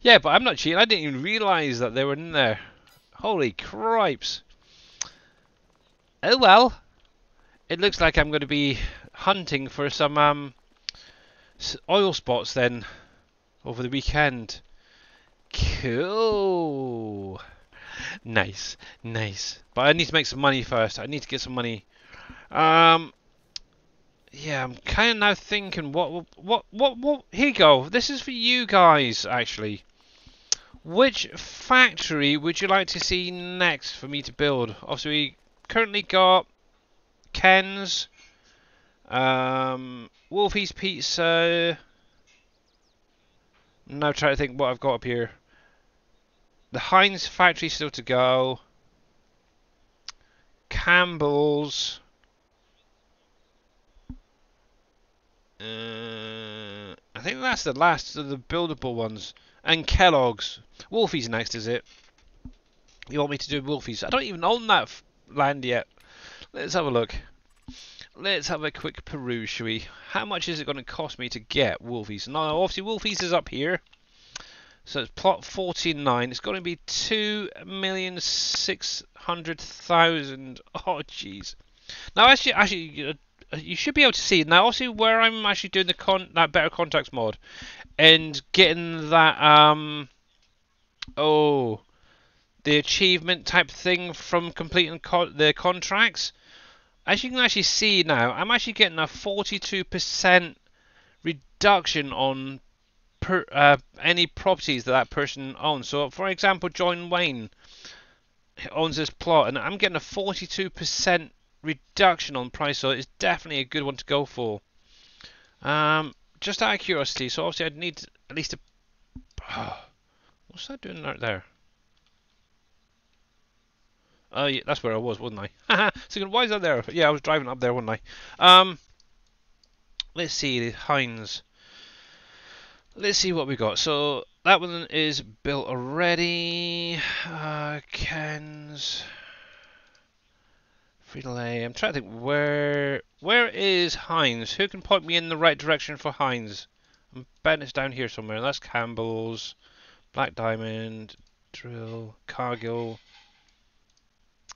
Yeah, but I'm not cheating. I didn't even realise that they were in there. Holy cripes. Oh well. It looks like I'm going to be hunting for some oil spots then over the weekend. Cool. Nice, nice. But I need to make some money first. I need to get some money. Yeah, I'm kind of now thinking, what? Here you go. This is for you guys, actually. Which factory would you like to see next for me to build? Obviously, we currently got Ken's, Wolfie's Pizza. I'm now trying to think what I've got up here. The Heinz factory still to go. Campbell's. I think that's the last of the buildable ones. And Kellogg's. Wolfie's next, is it? You want me to do Wolfie's? I don't even own that land yet. Let's have a look. Let's have a quick peruse, shall we? How much is it going to cost me to get Wolfie's? Now, obviously, Wolfie's is up here. So it's plot 49. It's going to be 2,600,000. Oh, jeez. Now, actually, you should be able to see now. Also, where I'm actually doing the that Better Contacts mod and getting that the achievement type thing from completing the contracts. As you can actually see now, I'm actually getting a 42% reduction on any properties that person owns. So, for example, John Wayne owns this plot, and I'm getting a 42% reduction on price. So it's definitely a good one to go for. Just out of curiosity, so obviously I'd need at least a. What's that doing out there? Oh, yeah, that's where I was, wasn't I? So why is that there? Yeah, I was driving up there, wasn't I? Let's see, Heinz. Let's see what we got. So that one is built already. Ken's. Frito-Lay. I'm trying to think where is Heinz? Who can point me in the right direction for Heinz? I'm betting it's down here somewhere. That's Campbell's, Black Diamond, Drill, Cargill.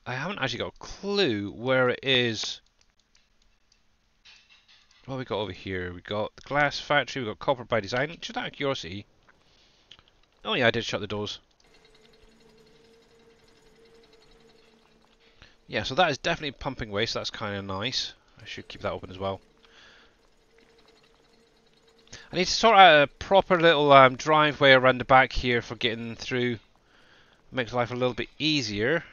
I haven't actually got a clue where it is. What have we got over here? We got the glass factory. We got Copper by Design. Just out of curiosity. Oh yeah, I did shut the doors. Yeah, so that is definitely pumping waste. That's kind of nice. I should keep that open as well. I need to sort out a proper little driveway around the back here for getting through. Makes life a little bit easier.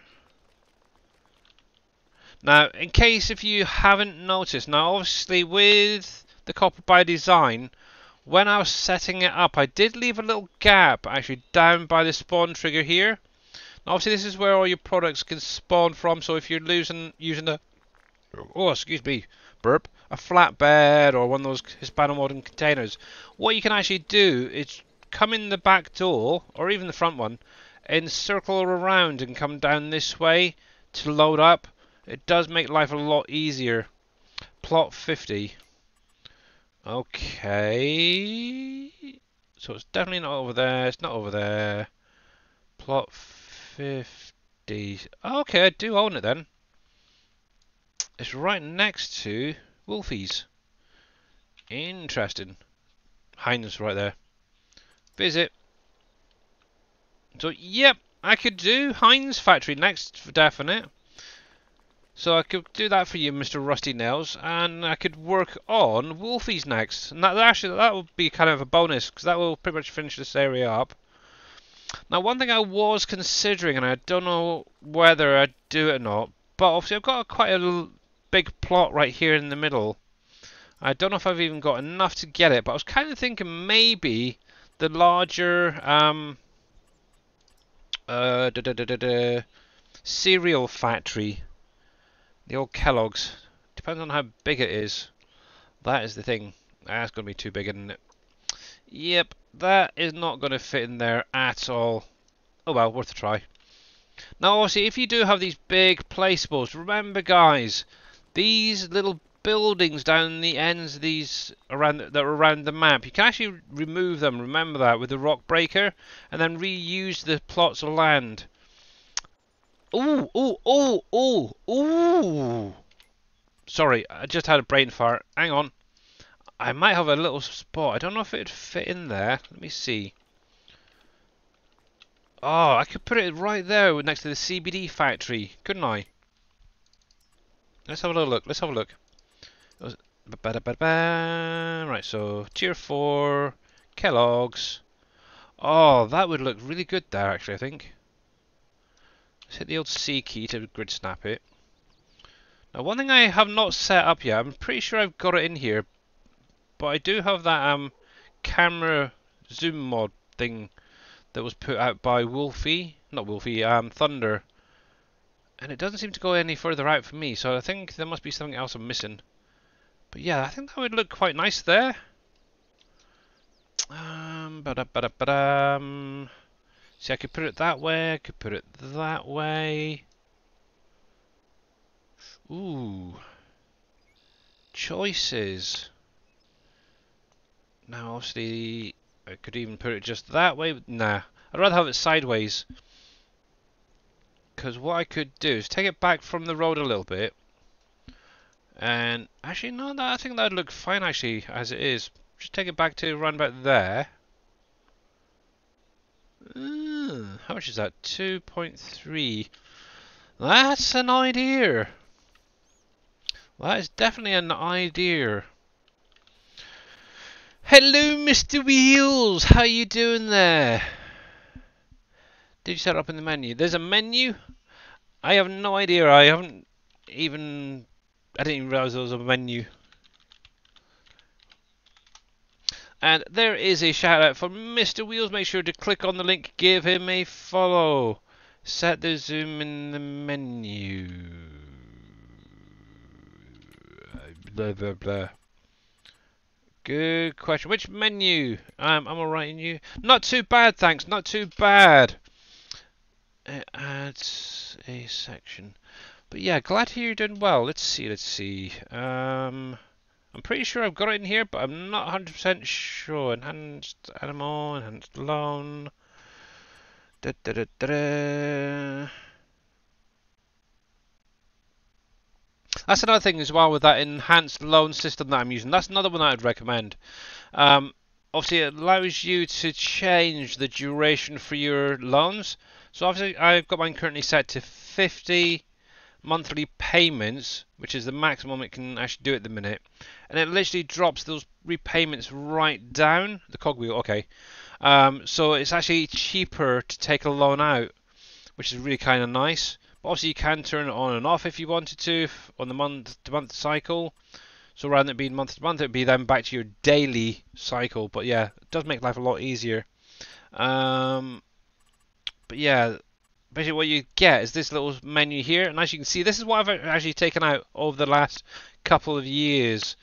Now, in case if you haven't noticed, now obviously with the Copper by Design, when I was setting it up, I did leave a little gap actually down by the spawn trigger here. Now, obviously this is where all your products can spawn from, so if you're using a, oh excuse me, burp, a flatbed or one of those Hispano modern containers, what you can actually do is come in the back door, or even the front one, and circle around and come down this way to load up. It does make life a lot easier. Plot 50. Okay. So it's definitely not over there. It's not over there. Plot 50. Okay, I do own it then. It's right next to Wolfie's. Interesting. Heinz right there. Visit. So, yep, I could do Heinz factory next for definite. So I could do that for you, Mr. Rusty Nails, and I could work on Wolfie's next. And that would be kind of a bonus, because that will pretty much finish this area up. Now, one thing I was considering, and I don't know whether I'd do it or not, but obviously I've got quite a big plot right here in the middle. I don't know if I've even got enough to get it, but I was kind of thinking maybe the larger cereal factory. The old Kellogg's. Depends on how big it is. That is the thing. That's going to be too big, isn't it? Yep, that is not going to fit in there at all. Oh well, worth a try. Now, obviously, if you do have these big placeables, remember, guys, these little buildings down the ends of these around that are around the map. You can actually remove them. Remember that with the rock breaker, and then reuse the plots of land. Ooh, ooh, ooh, ooh, ooh. Sorry, I just had a brain fart. Hang on. I might have a little spot. I don't know if it'd fit in there. Let me see. Oh, I could put it right there next to the CBD factory, couldn't I? Let's have a little look. Let's have a look. Right, so tier 4, Kellogg's. Oh, that would look really good there, actually, I think. Let's hit the old C key to grid snap it. Now, one thing I have not set up yet, I'm pretty sure I've got it in here, but I do have that camera zoom mod thing that was put out by Wolfie, not Wolfie, Thunder, and it doesn't seem to go any further out for me, so I think there must be something else I'm missing. But yeah, I think that would look quite nice there. See, I could put it that way, I could put it that way. Ooh. Choices. Now, obviously, I could even put it just that way. Nah, I'd rather have it sideways. Because what I could do is take it back from the road a little bit. And actually, no, I think that would look fine, actually, as it is. Just take it back to around about there. How much is that? 2.3. That's an idea. That is definitely an idea. Hello, Mr. Wheels. How you doing there? Did you set it up in the menu? There's a menu? I have no idea. I didn't even realise there was a menu. And there is a shout out for Mr. Wheels. Make sure to click on the link, give him a follow. Set the zoom in the menu. Blah blah blah. Good question. Which menu? I'm alright in you. Not too bad, thanks. Not too bad. It adds a section. But yeah, glad to hear you're doing well. Let's see. I'm pretty sure I've got it in here, but I'm not 100% sure. Enhanced animal, enhanced loan. Da, da, da, da, da. That's another thing as well with that enhanced loan system that I'm using. That's another one that I'd recommend. Obviously, it allows you to change the duration for your loans. So obviously, I've got mine currently set to 50 monthly payments, which is the maximum it can actually do at the minute. And it literally drops those repayments right down. The cogwheel, okay. So it's actually cheaper to take a loan out, which is really kind of nice. But obviously, you can turn it on and off if you wanted to on the month-to-month cycle. So rather than it being month-to-month, it would be then back to your daily cycle. But yeah, it does make life a lot easier. But yeah, basically what you get is this little menu here. And as you can see, this is what I've actually taken out over the last couple of years.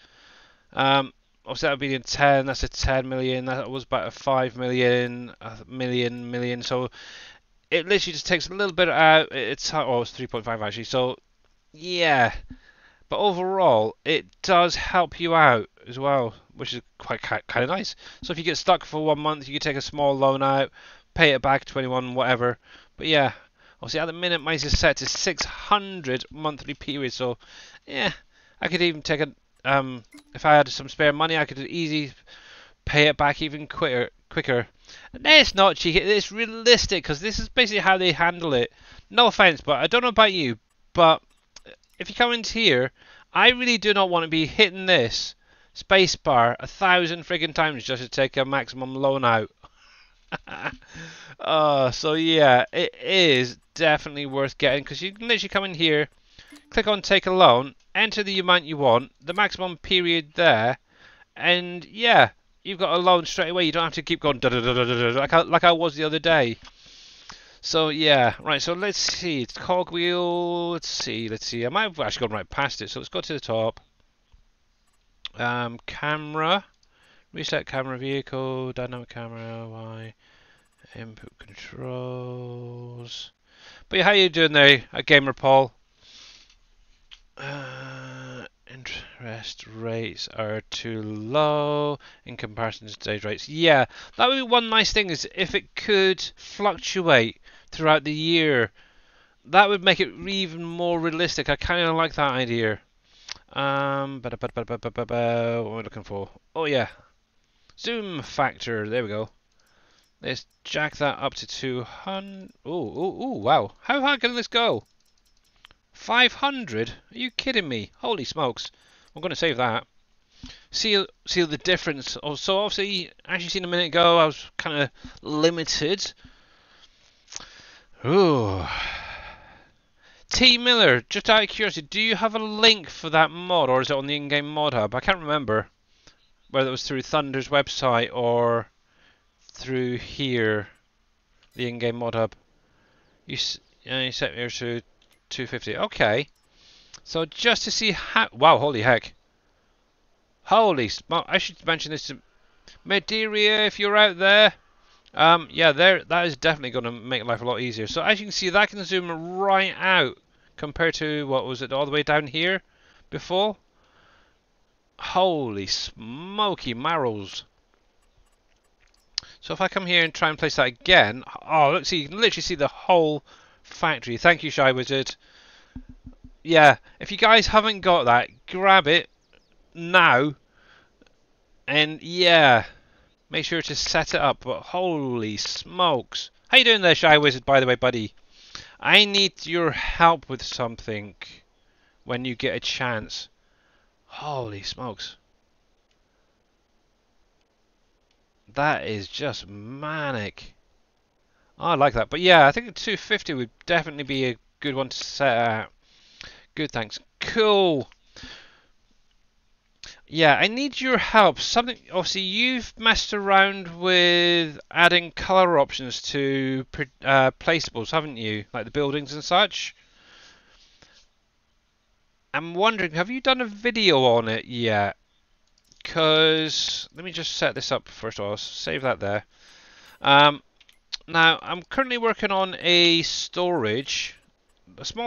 Obviously that would be in 10, that's a 10 million. That was about a 5 million, a million. So it literally just takes a little bit out. It's 3.5 actually. So yeah. But overall, it does help you out as well, which is quite kind of nice. So if you get stuck for 1 month, you can take a small loan out, pay it back 21, whatever. But yeah, obviously at the minute, mine's is set to 600 monthly period. So yeah, I could even take a if I had some spare money, I could easily pay it back even quicker. And it's not cheeky, it's realistic because this is basically how they handle it. No offense, but I don't know about you, but if you come into here, I really do not want to be hitting this spacebar 1,000 friggin' times just to take a maximum loan out. So yeah, it is definitely worth getting because you can literally come in here, click on take a loan, enter the amount you want, the maximum period there, and yeah, you've got a loan straight away. You don't have to keep going like I was the other day. So yeah, right, so let's see, it's cogwheel, let's see, I might have actually gone right past it, so let's go to the top. Camera, reset camera vehicle, dynamic camera, Y, input controls. But yeah, how you doing there, Gamer Paul? Interesting. Test rates are too low in comparison to today's rates. Yeah, that would be one nice thing, is if it could fluctuate throughout the year. That would make it even more realistic. I kind of like that idea. What am I looking for? Oh yeah, zoom factor. There we go. Let's jack that up to 200. Oh, wow. How high can this go? 500? Are you kidding me? Holy smokes. I'm going to save that. See the difference. Oh, so obviously, as you seen a minute ago, I was kind of limited. Ooh. T Miller, just out of curiosity, do you have a link for that mod, or is it on the in-game mod hub? I can't remember whether it was through Thunder's website or through here, the in-game mod hub. You set me to 250. Okay, so just to see how. Wow, holy heck! Holy smoke! I should mention this to Mediria if you're out there. Yeah, that is definitely going to make life a lot easier. So as you can see, that can zoom right out compared to, what was it, all the way down here before? Holy smoky marrows. So if I come here and try and place that again, oh look, see, you can literally see the whole factory. Thank you, Shy Wizard. Yeah, if you guys haven't got that, grab it now. And yeah, make sure to set it up. But holy smokes. How you doing there, Shy Wizard, by the way, buddy? I need your help with something when you get a chance. Holy smokes. That is just manic. Oh, I like that. But yeah, I think a 250 would definitely be a good one to set out. Good, thanks. Cool. Yeah, I need your help. Something, obviously, you've messed around with adding color options to placeables, haven't you? Like the buildings and such. I'm wondering, have you done a video on it yet? Because let me just set this up first of all. Save that there. Now, I'm currently working on a small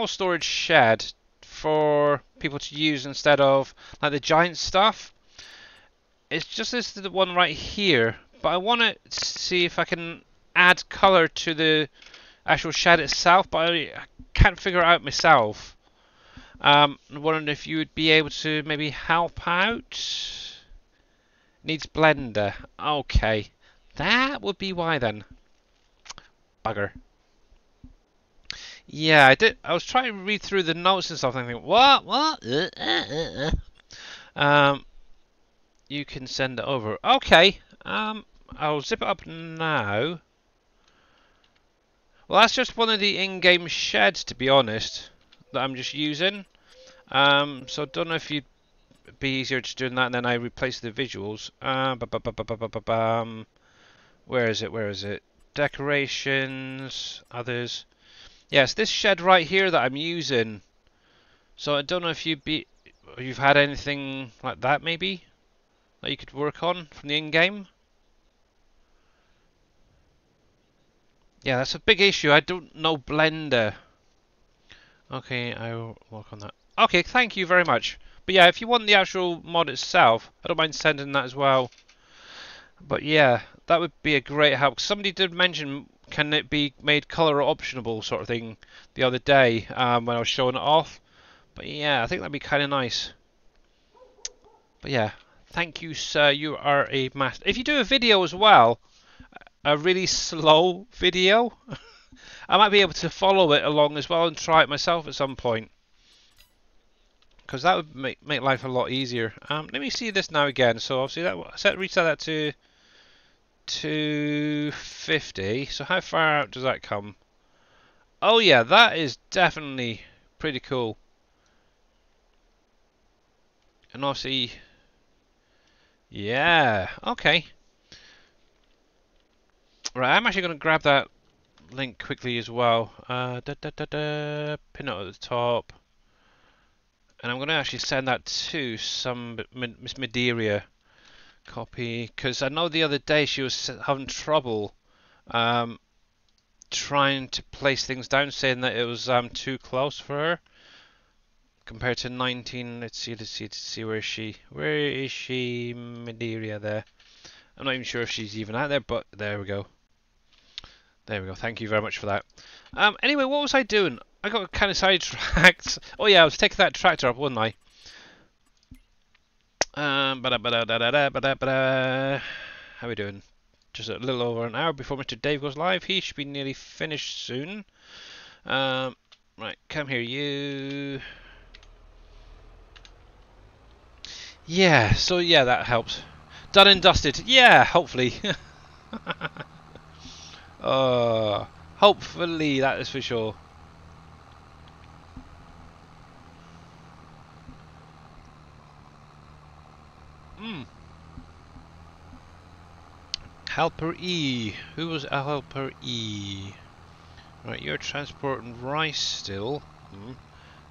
storage shed for people to use instead of like the giant stuff. It's just this the one right here, but I want to see if I can add color to the actual shed itself, but I can't figure it out myself. I'm wondering if you would be able to maybe help out. Needs blender. Okay, that would be why then. Bugger. Yeah, I did. I was trying to read through the notes and stuff, and I think, what? You can send it over. Okay. I'll zip it up now. Well, that's just one of the in-game sheds, to be honest, that I'm just using. So I don't know if you'd be easier just doing that, and then I replace the visuals. Where is it? Where is it? Decorations, others. Yes, this shed right here that I'm using. So I don't know if you've had anything like that maybe that you could work on from the in-game. Yeah, that's a big issue. I don't know Blender. Okay, I'll work on that. Okay, thank you very much. But yeah, if you want the actual mod itself, I don't mind sending that as well. But yeah, that would be a great help. Somebody did mention, can it be made color optionable sort of thing the other day when I was showing it off. But yeah, I think that'd be kind of nice. But yeah, thank you, sir. You are a master. If you do a video as well, a really slow video, I might be able to follow it along as well and try it myself at some point. Because that would make life a lot easier. Let me see this now again. So obviously reset that to 250. So how far out does that come? Oh yeah, that is definitely pretty cool. And obviously, yeah, okay. Right, I'm actually going to grab that link quickly as well. Pin it at the top. And I'm going to actually send that to some Miss Mediria. Copy, because I know the other day she was having trouble trying to place things down, saying that it was too close for her. compared to 19. Let's see. Where is she? Where is she? Madeira there. I'm not even sure if she's even out there, but there we go. There we go. Thank you very much for that. Anyway, what was I doing? I got kind of sidetracked. Oh yeah, I was taking that tractor up, wasn't I? How are we doing? Just a little over an hour before Mr. Dave goes live. He should be nearly finished soon. Right, come here, you. Yeah, so yeah, that helps. Done and dusted. Yeah, hopefully. Hopefully, that is for sure. Helper E. Who was a Helper E? Right, you're transporting rice still.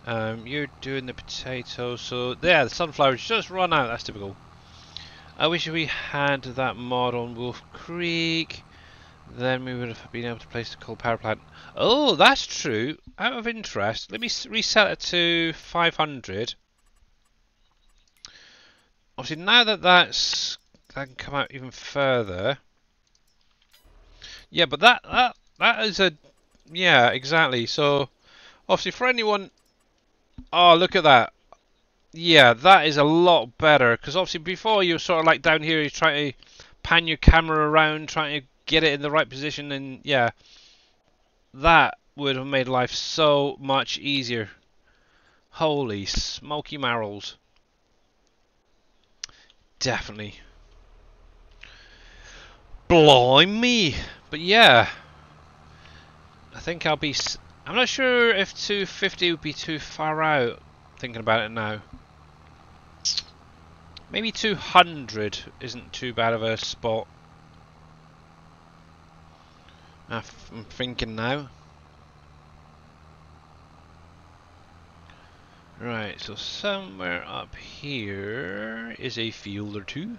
You're doing the potatoes. So yeah, the sunflowers just run out. That's typical. I wish we had that mod on Wolf Creek. Then we would have been able to place the coal power plant. Oh, that's true. Out of interest, let me reset it to 500. Obviously, now that that can come out even further. Yeah, but that is a yeah, exactly. So obviously for anyone, oh look at that. Yeah, that is a lot better because obviously before you were sort of like down here, you're trying to pan your camera around, trying to get it in the right position, and yeah, that would have made life so much easier. Holy smoky marrows. Definitely. Blimey. But yeah, I think I'll be... I'm not sure if 250 would be too far out, thinking about it now. Maybe 200 isn't too bad of a spot. I'm thinking now. Right, so somewhere up here is a field or two.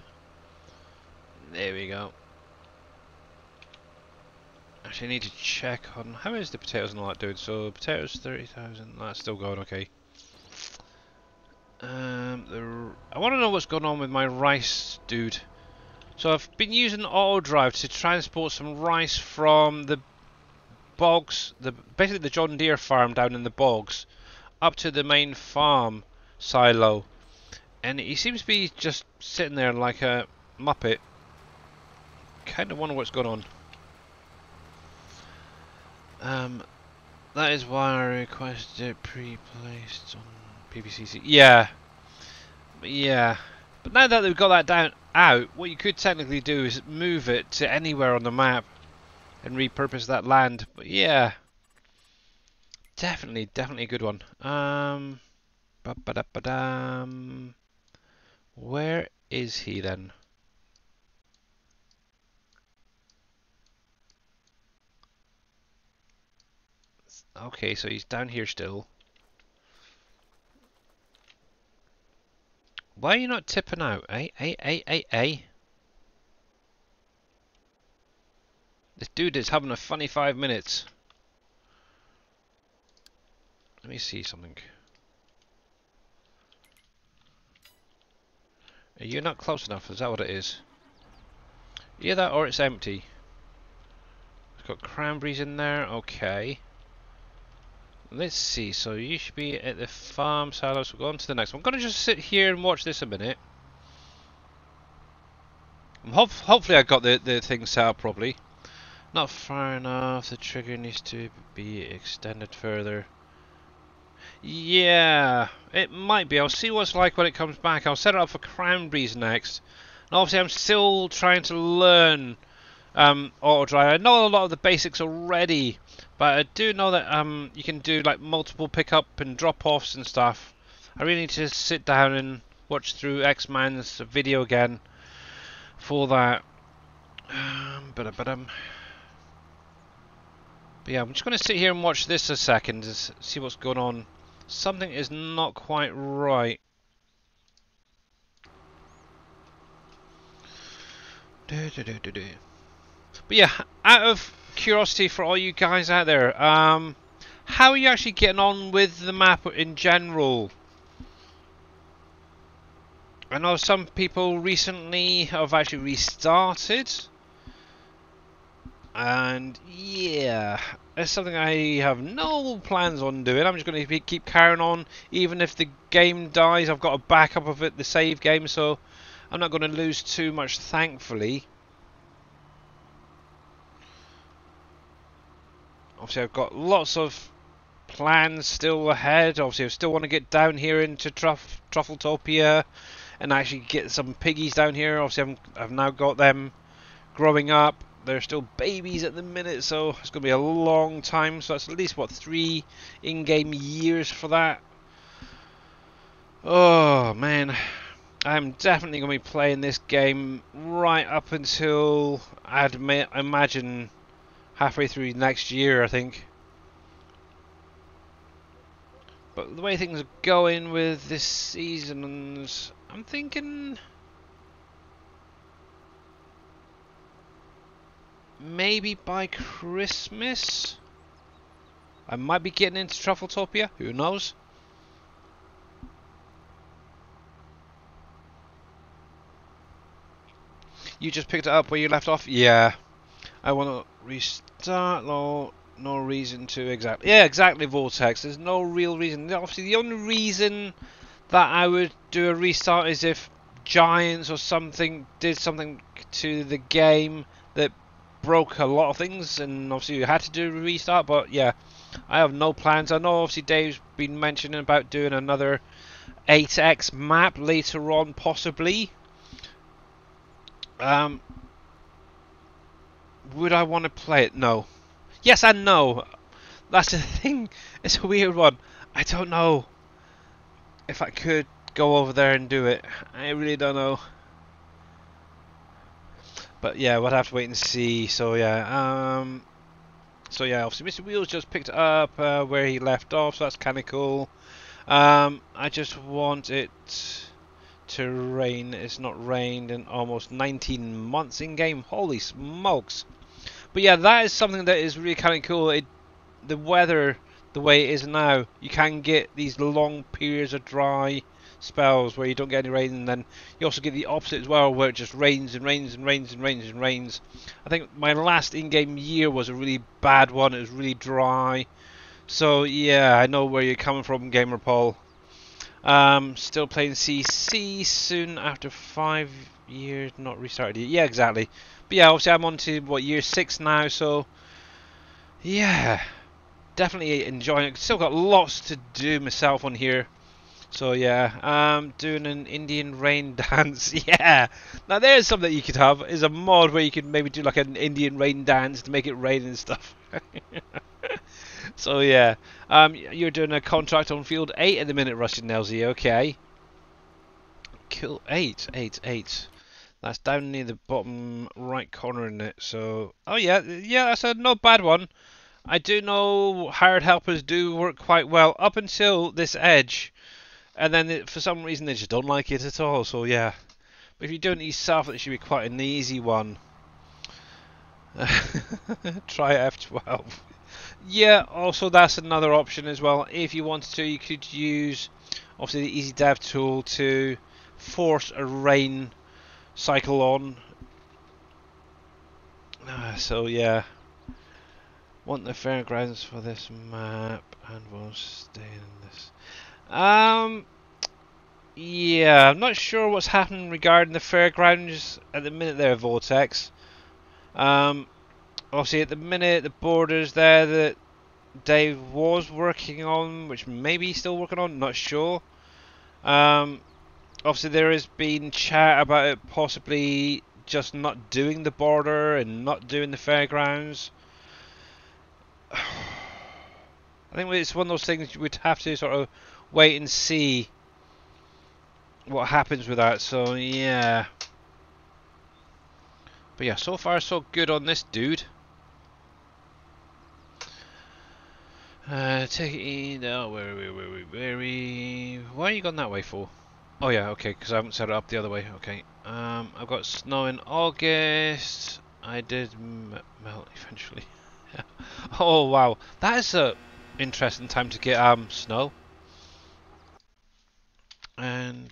There we go. Actually, I need to check on how is the potatoes and all that doing. So potatoes 30,000. That's still going okay. I want to know what's going on with my rice, dude. So I've been using auto drive to transport some rice from the bogs, basically the John Deere farm down in the bogs, up to the main farm silo, and he seems to be just sitting there like a muppet. Kind of wonder what's going on. That is why I requested it pre-placed on PPCC. Yeah, but now that they've got that out, what you could technically do is move it to anywhere on the map and repurpose that land. But yeah, definitely a good one. Where is he then? Okay, so he's down here still. Why are you not tipping out, eh? This dude is having a funny 5 minutes. Let me see something. Are you not close enough? Is that what it is? Either that or it's empty. It's got cranberries in there. Okay. Let's see. So you should be at the farm silos. We'll go on to the next one. I'm going to just sit here and watch this a minute. Hopefully I got the thing set up properly. Not far enough. The trigger needs to be extended further. Yeah, it might be. I'll see what it's like when it comes back. I'll set it up for cranberries next. And obviously I'm still trying to learn auto drive. I know a lot of the basics already, but I do know that you can do like multiple pickup and drop offs and stuff. I really need to sit down and watch through X-Man's video again for that. But yeah, I'm just going to sit here and watch this a second to see what's going on. Something is not quite right. But yeah, out of curiosity for all you guys out there, how are you actually getting on with the map in general? I know some people recently have actually restarted, and yeah, it's something I have no plans on doing. I'm just going to keep carrying on, even if the game dies. I've got a backup of it, the save game, so I'm not going to lose too much, thankfully. Obviously, I've got lots of plans still ahead. Obviously, I still want to get down here into Truffletopia and actually get some piggies down here. Obviously, I've now got them growing up. They're still babies at the minute, so it's going to be a long time. So that's at least, what, 3 in-game years for that. Oh, man. I'm definitely going to be playing this game right up until, I'd imagine, halfway through next year, I think. But the way things are going with this season, I'm thinking maybe by Christmas I might be getting into Truffletopia. Who knows? You just picked it up where you left off? Yeah. I want to restart. No reason to exactly. Yeah, exactly, Vortex. There's no real reason. Obviously, the only reason that I would do a restart is if Giants or something did something to the game that broke a lot of things, and obviously you had to do a restart. But yeah, I have no plans. I know obviously Dave's been mentioning about doing another 8X map later on, possibly. Would I want to play it? No. Yes and no. That's the thing. It's a weird one. I don't know if I could go over there and do it. I really don't know. But yeah, we'll have to wait and see. So yeah, obviously Mr. Wheels just picked up where he left off, so that's kind of cool. I just want it to rain. It's not rained in almost 19 months in game. Holy smokes! But yeah, that is something that is really kind of cool. The weather, the way it is now, you can get these long periods of dry spells where you don't get any rain, and then you also get the opposite as well, where it just rains and rains and rains and rains and rains. I think my last in-game year was a really bad one. It was really dry. So yeah, I know where you're coming from, Gamer Paul. Still playing CC soon after 5 years, not restarted yet. Yeah, exactly. But yeah, obviously I'm on to, what, year 6 now, so yeah, definitely enjoying it. Still got lots to do myself on here. So yeah, doing an Indian rain dance. Yeah, now there's something you could have, is a mod where you could maybe do like an Indian rain dance to make it rain and stuff. So yeah, you're doing a contract on field 8 at the minute, Russian Nelsie. Okay, cool. 8. That's down near the bottom right corner in it. So, oh yeah, that's a not bad one. I do know hired helpers do work quite well up until this edge, and then for some reason they just don't like it at all. So yeah, but if you're doing it yourself, it should be quite an easy one. Try F12. Yeah, also that's another option as well. If you wanted to, you could use obviously the Easy Dev tool to force a rain cycle on. So yeah, want the fairgrounds for this map, and we'll stay in this. Yeah, I'm not sure what's happening regarding the fairgrounds at the minute there, Vortex. Obviously at the minute the borders there that Dave was working on, which maybe he's still working on, not sure. Obviously there has been chat about it possibly just not doing the border and not doing the fairgrounds. I think it's one of those things you would have to sort of wait and see what happens with that. So yeah, but yeah, so far so good on this dude. Take it in. Where are we? Why are you going that way for? Oh yeah, okay, because I haven't set it up the other way. Okay. I've got snow in August. I did melt eventually. Oh wow, that is a interesting time to get snow. And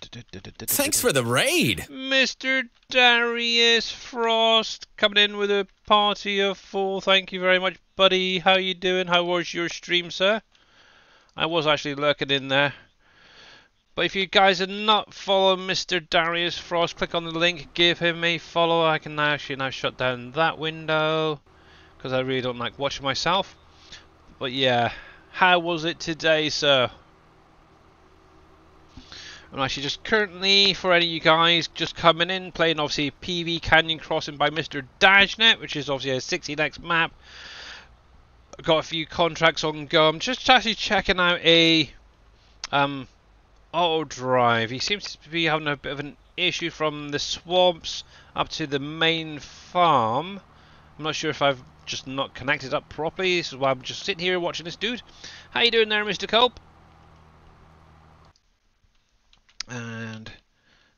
Thanks for the raid, Mr. Darius Frost coming in with a party of 4. Thank you very much, buddy. How you doing? How was your stream, sir? I was actually lurking in there. But if you guys are not following Mr. Darius Frost, click on the link, give him a follow. I can actually now shut down that window because I really don't like watching myself. But yeah, how was it today, sir? I'm actually just currently, for any of you guys just coming in, playing obviously PV Canyon Crossing by Mr. Dajnet, which is obviously a 16x map. I've got a few contracts on go. I'm just actually checking out a auto drive. He seems to be having a bit of an issue from the swamps up to the main farm. I'm not sure if I've just not connected up properly. This is why I'm just sitting here watching this dude. How you doing there, Mr. Culp? And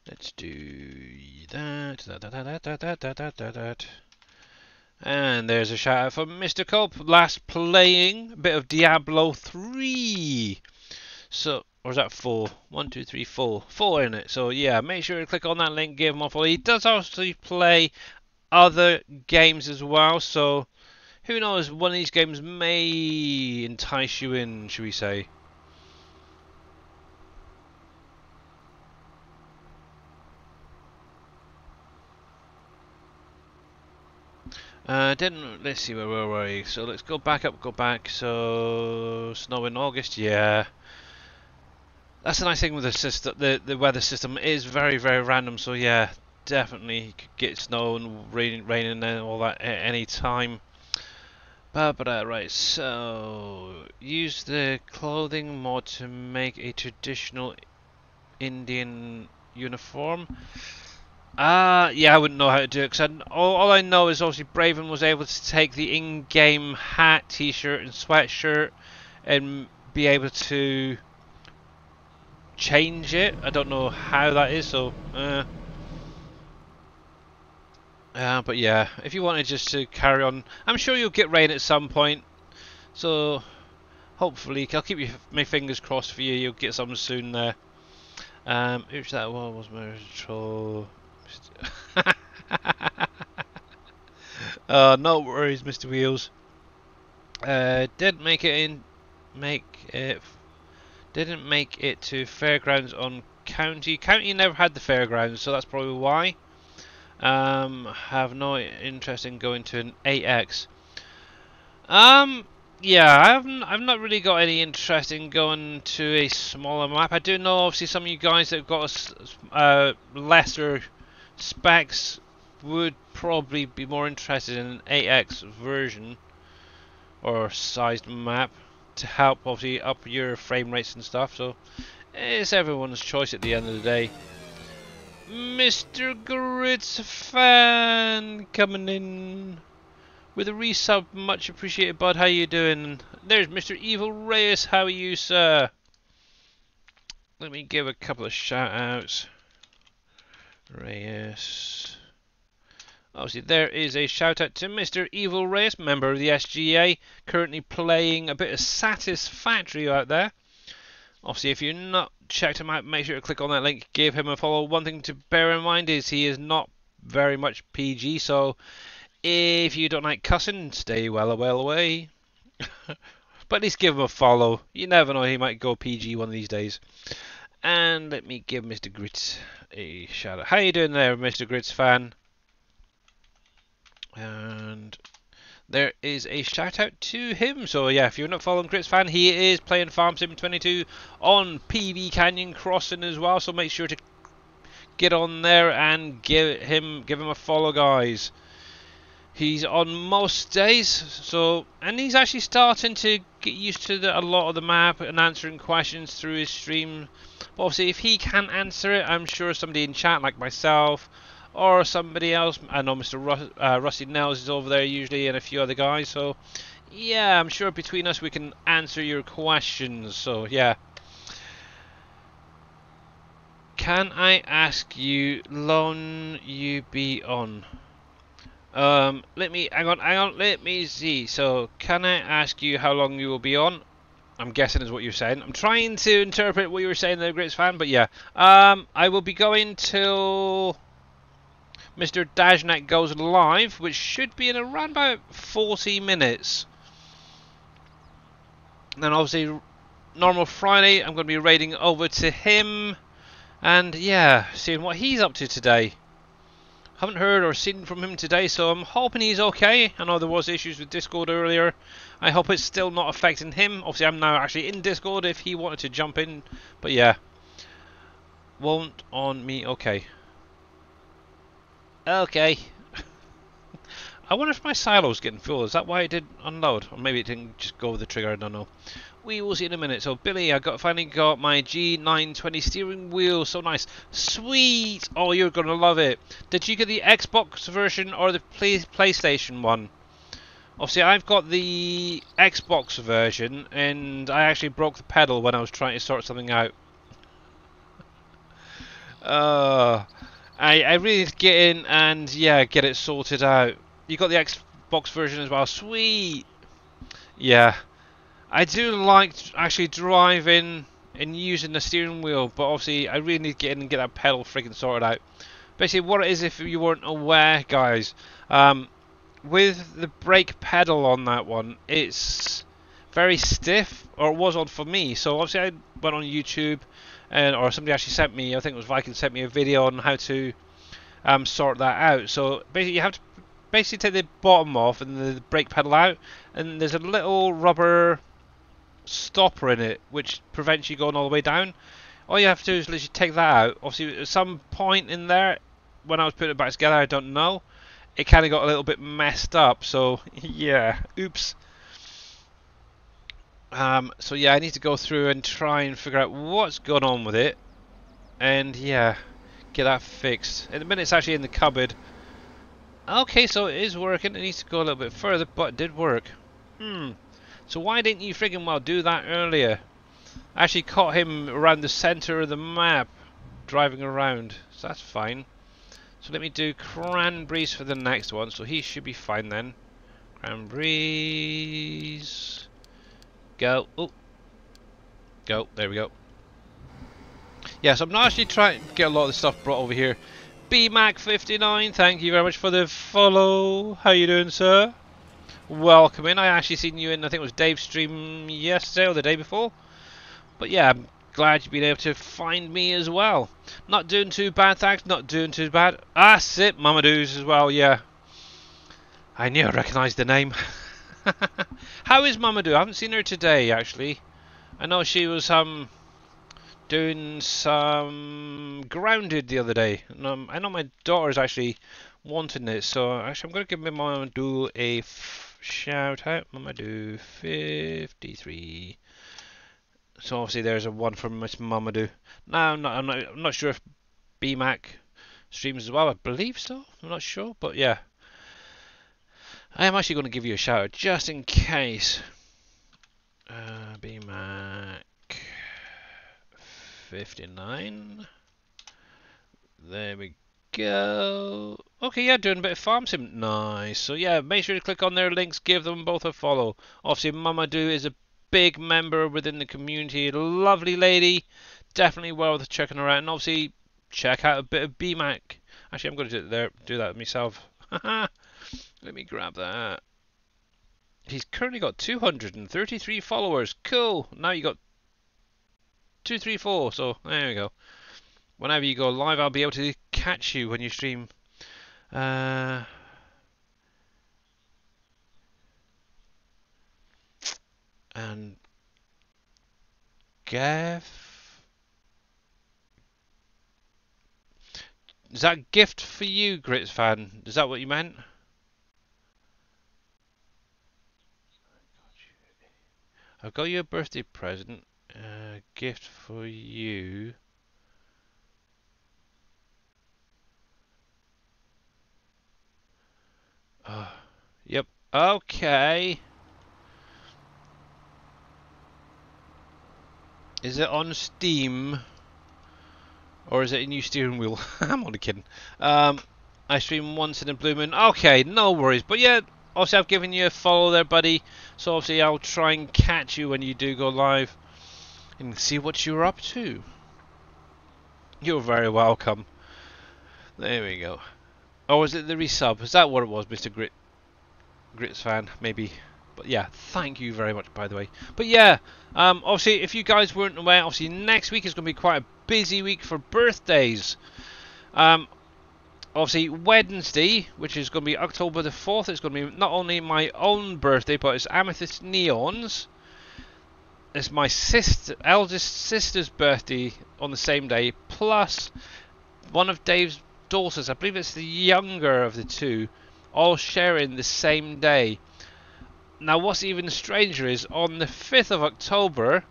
let's do that. And there's a shout out from Mr. Culp. Last playing a bit of Diablo 3. So, or is that 4? 1, 2, 3, 4. 4 in it. So yeah, make sure to click on that link, give him a follow. He does also play other games as well. So who knows? One of these games may entice you in, should we say? Let's see where were we. So let's go back up, go back. So snow in August, yeah. That's the nice thing with the system. The weather system is very random. So yeah, definitely you could get snow and rain and all that at any time. Right. So use the clothing mod to make a traditional Indian uniform. Yeah, I wouldn't know how to do it because all I know is obviously Braven was able to take the in-game hat, t-shirt, and sweatshirt and be able to change it. I don't know how that is, so. But yeah, if you wanted just to carry on, I'm sure you'll get rain at some point. So hopefully, I'll keep my fingers crossed for you. You'll get some soon there. Oops, that one was my troll. No worries, Mr. Wheels. Didn't make it didn't make it to fairgrounds on county. County never had the fairgrounds, so that's probably why. Have no interest in going to an 8x. Yeah, I've not really got any interest in going to a smaller map. I do know obviously some of you guys that have got lesser specs would probably be more interested in an 8x version or sized map to help obviously up your frame rates and stuff. So it's everyone's choice at the end of the day. Mr. Grits fan coming in with a resub, much appreciated, bud. How you doing? There's Mr. Evil Reyes. How are you, sir? Let me give a couple of shout outs. Reyes. Obviously, there is a shout out to Mr. Evil Reyes, member of the SGA, currently playing a bit of Satisfactory out there. Obviously, if you're not checked him out, make sure to click on that link, give him a follow. One thing to bear in mind is he is not very much PG, so if you don't like cussing, stay well away. But at least give him a follow. You never know, he might go PG one of these days. And let me give Mr. Grits a shout out. How you doing there, Mr. Grits fan? And there is a shout out to him. So yeah, if you're not following Grits fan, he is playing Farm Sim 22 on PV Canyon Crossing as well. So make sure to get on there and give him a follow, guys. He's on most days, so and he's actually starting to get used to a lot of the map and answering questions through his stream. But obviously, if he can't answer it, I'm sure somebody in chat like myself or somebody else. I know Mr. Rusty Nels is over there usually, and a few other guys. So yeah, I'm sure between us we can answer your questions. So yeah. Can I ask you, loan you be on? Let me hang on, let me see. So, can I ask you how long you will be on? I'm guessing is what you're saying. I'm trying to interpret what you were saying there, Grits fan, but yeah. I will be going till Mr. Dajnak goes live, which should be in around about 40 minutes. And then obviously, normal Friday, I'm going to be raiding over to him. And yeah, seeing what he's up to today. Haven't heard or seen from him today, so I'm hoping he's okay. I know there was issues with Discord earlier. I hope it's still not affecting him. Obviously, I'm now actually in Discord if he wanted to jump in. But yeah. Won't on me. Okay. Okay. I wonder if my silo's getting full. Is that why it did unload? Or maybe it didn't just go with the trigger. I don't know. We will see in a minute. So, Billy, I finally got my G920 steering wheel. So nice. Sweet! Oh, you're going to love it. Did you get the Xbox version or the PlayStation one? Obviously, I've got the Xbox version, and I actually broke the pedal when I was trying to sort something out. I really need to get in and, yeah, get it sorted out. You got the Xbox version as well. Sweet! Yeah. I do like actually driving and using the steering wheel, but obviously I really need to get in and get that pedal freaking sorted out. Basically, what it is, if you weren't aware, guys, with the brake pedal on that one, it's very stiff, or it was on for me. So obviously I went on YouTube, or somebody actually sent me, I think it was Viking, sent me a video on how to sort that out. So basically you have to take the bottom off and the brake pedal out, and there's a little rubber stopper in it which prevents you going all the way down. All you have to do is literally take that out. Obviously at some point in there when I was putting it back together, I don't know, it kind of got a little bit messed up, so yeah, oops. So yeah, I need to go through and try and figure out what's going on with it, and yeah, get that fixed. In a minute it's actually in the cupboard. Okay, so it is working. It needs to go a little bit further, but it did work. So why didn't you friggin' well do that earlier? I actually caught him around the center of the map, driving around, so that's fine. So let me do Cranbreeze for the next one, so he should be fine then. Cranbreeze. Go. Oh. Go. There we go. Yeah, so I'm not actually trying to get a lot of the stuff brought over here. BMac59, thank you very much for the follow. How you doing, sir? Welcome in. I actually seen you in, I think it was Dave's stream yesterday or the day before. But yeah, I'm glad you've been able to find me as well. Not doing too bad, thanks. Not doing too bad. Ah, sit, Mamadou's as well, yeah. I knew I recognised the name. How is Mamadou? I haven't seen her today, actually. I know she was doing some Grounded the other day. And, I know my daughter's actually wanting it, so actually I'm going to give Mamadou a shout out. Mamadou 53. So obviously there's a one from Miss Mamadou. Now I'm not sure if BMac streams as well. I believe so. I'm not sure, but yeah. I am actually going to give you a shout out just in case. BMac 59. There we go. Okay, yeah, doing a bit of farm sim. Nice. So yeah, make sure to click on their links, give them both a follow. Obviously, Mamadou is a big member within the community. Lovely lady. Definitely worth checking her out. And obviously, check out a bit of BMac. Actually, I'm going to do that myself. Let me grab that. He's currently got 233 followers. Cool. Now you got 234. So there we go. Whenever you go live, I'll be able to catch you when you stream. And Gav. Is that gift for you, Grits fan? Is that what you meant? I've got you a birthday present. Gift for you. Yep. Okay. Is it on Steam? Or is it a new steering wheel? I'm only kidding. I stream once in a blue moon. Okay, no worries. But yeah, obviously I've given you a follow there, buddy. So obviously I'll try and catch you when you do go live and see what you're up to. You're very welcome. There we go. Oh, was it the resub? Is that what it was, Mr. Grits fan? Maybe. But yeah, thank you very much, by the way. But yeah, obviously, if you guys weren't aware, obviously next week is going to be quite a busy week for birthdays. Obviously, Wednesday, which is going to be October the 4th, it's going to be not only my own birthday, but it's Amethyst Neon's. It's my eldest sister's birthday on the same day, plus one of Dave's daughters, I believe it's the younger of the two, all sharing the same day. Now what's even stranger is on the 5th of October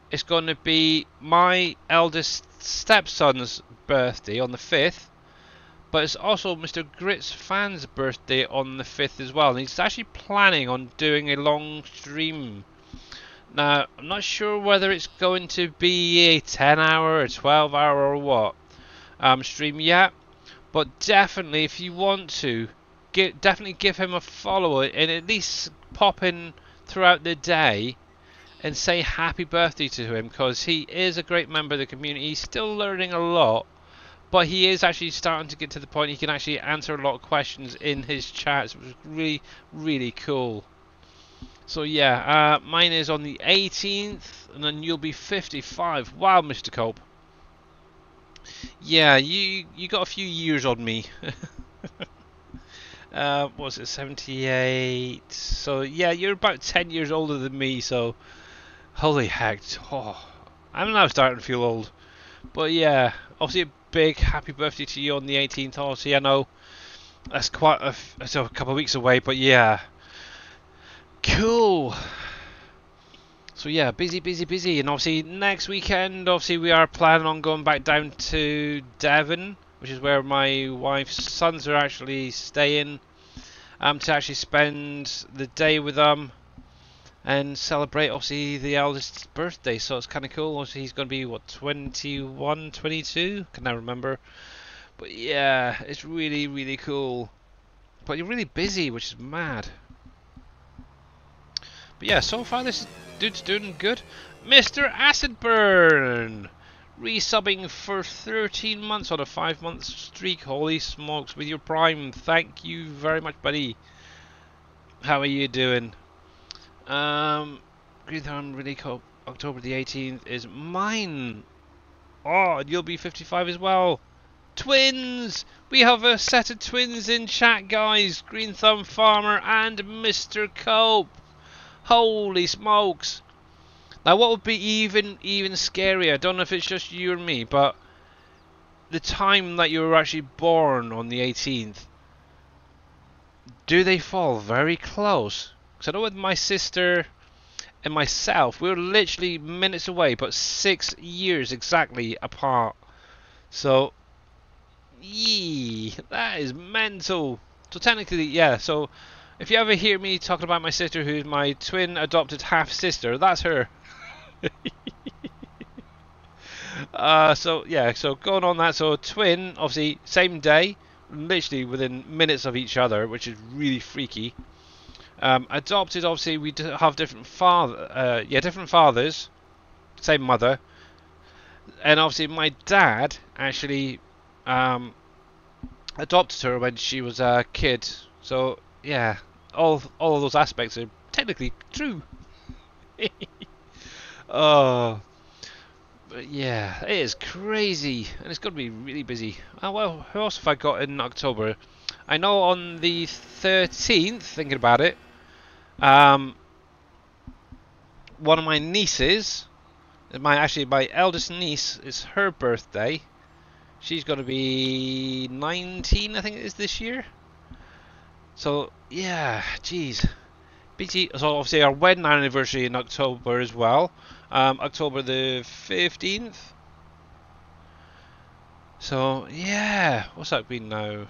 it's going to be my eldest stepson's birthday on the 5th, but it's also Mr. Grits fan's birthday on the 5th as well, and he's actually planning on doing a long stream. Now I'm not sure whether it's going to be a 10-hour or 12-hour or what stream yet, but definitely if you want to, definitely give him a follow and at least pop in throughout the day and say happy birthday to him, because he is a great member of the community. He's still learning a lot, but he is actually starting to get to the point he can actually answer a lot of questions in his chats, which is really, really cool. So yeah, mine is on the 18th, and then you'll be 55. Wow, Mr. Cope. Yeah, you got a few years on me. What was it, 78? So yeah, you're about 10 years older than me, so holy heck. Oh, I'm now starting to feel old. But yeah, obviously a big happy birthday to you on the 18th. Obviously I know that's quite a couple of weeks away, but yeah. Cool. So yeah, busy, and obviously next weekend, obviously we are planning on going back down to Devon, which is where my wife's sons are actually staying, to actually spend the day with them and celebrate obviously the eldest's birthday. So it's kind of cool. Obviously he's going to be what, 21, 22? Can never remember. But yeah, it's really, really cool. But you're really busy, which is mad. But yeah, so far this dude's doing good. Mr. Acidburn resubbing for 13 months on a 5-month streak. Holy smokes, with your Prime. Thank you very much, buddy. How are you doing? Green Thumb really cool. October the 18th is mine. Oh, and you'll be 55 as well. Twins! We have a set of twins in chat, guys. Green Thumb Farmer and Mr. Cope. Holy smokes. Now what would be even scarier, I don't know if it's just you and me, but the time that you were actually born on the 18th, do they fall very close? Because I know with my sister and myself, we were literally minutes away, but 6 years exactly apart. So, yee, that is mental. So technically, yeah, so if you ever hear me talking about my sister, who's my twin adopted half sister, that's her. So yeah, so going on that, so twin, obviously same day, literally within minutes of each other, which is really freaky. Adopted, obviously we have different fathers, same mother, and obviously my dad actually adopted her when she was a kid. So yeah, all of those aspects are technically true. Oh, but yeah, it is crazy, and it's going to be really busy. Oh well, who else have I got in October? I know on the 13th, thinking about it, one of my nieces, my eldest niece, is her birthday. She's going to be 19, I think it is, this year. So yeah, jeez. BT. So obviously our wedding anniversary in October as well. October the 15th. So yeah, what's that been now?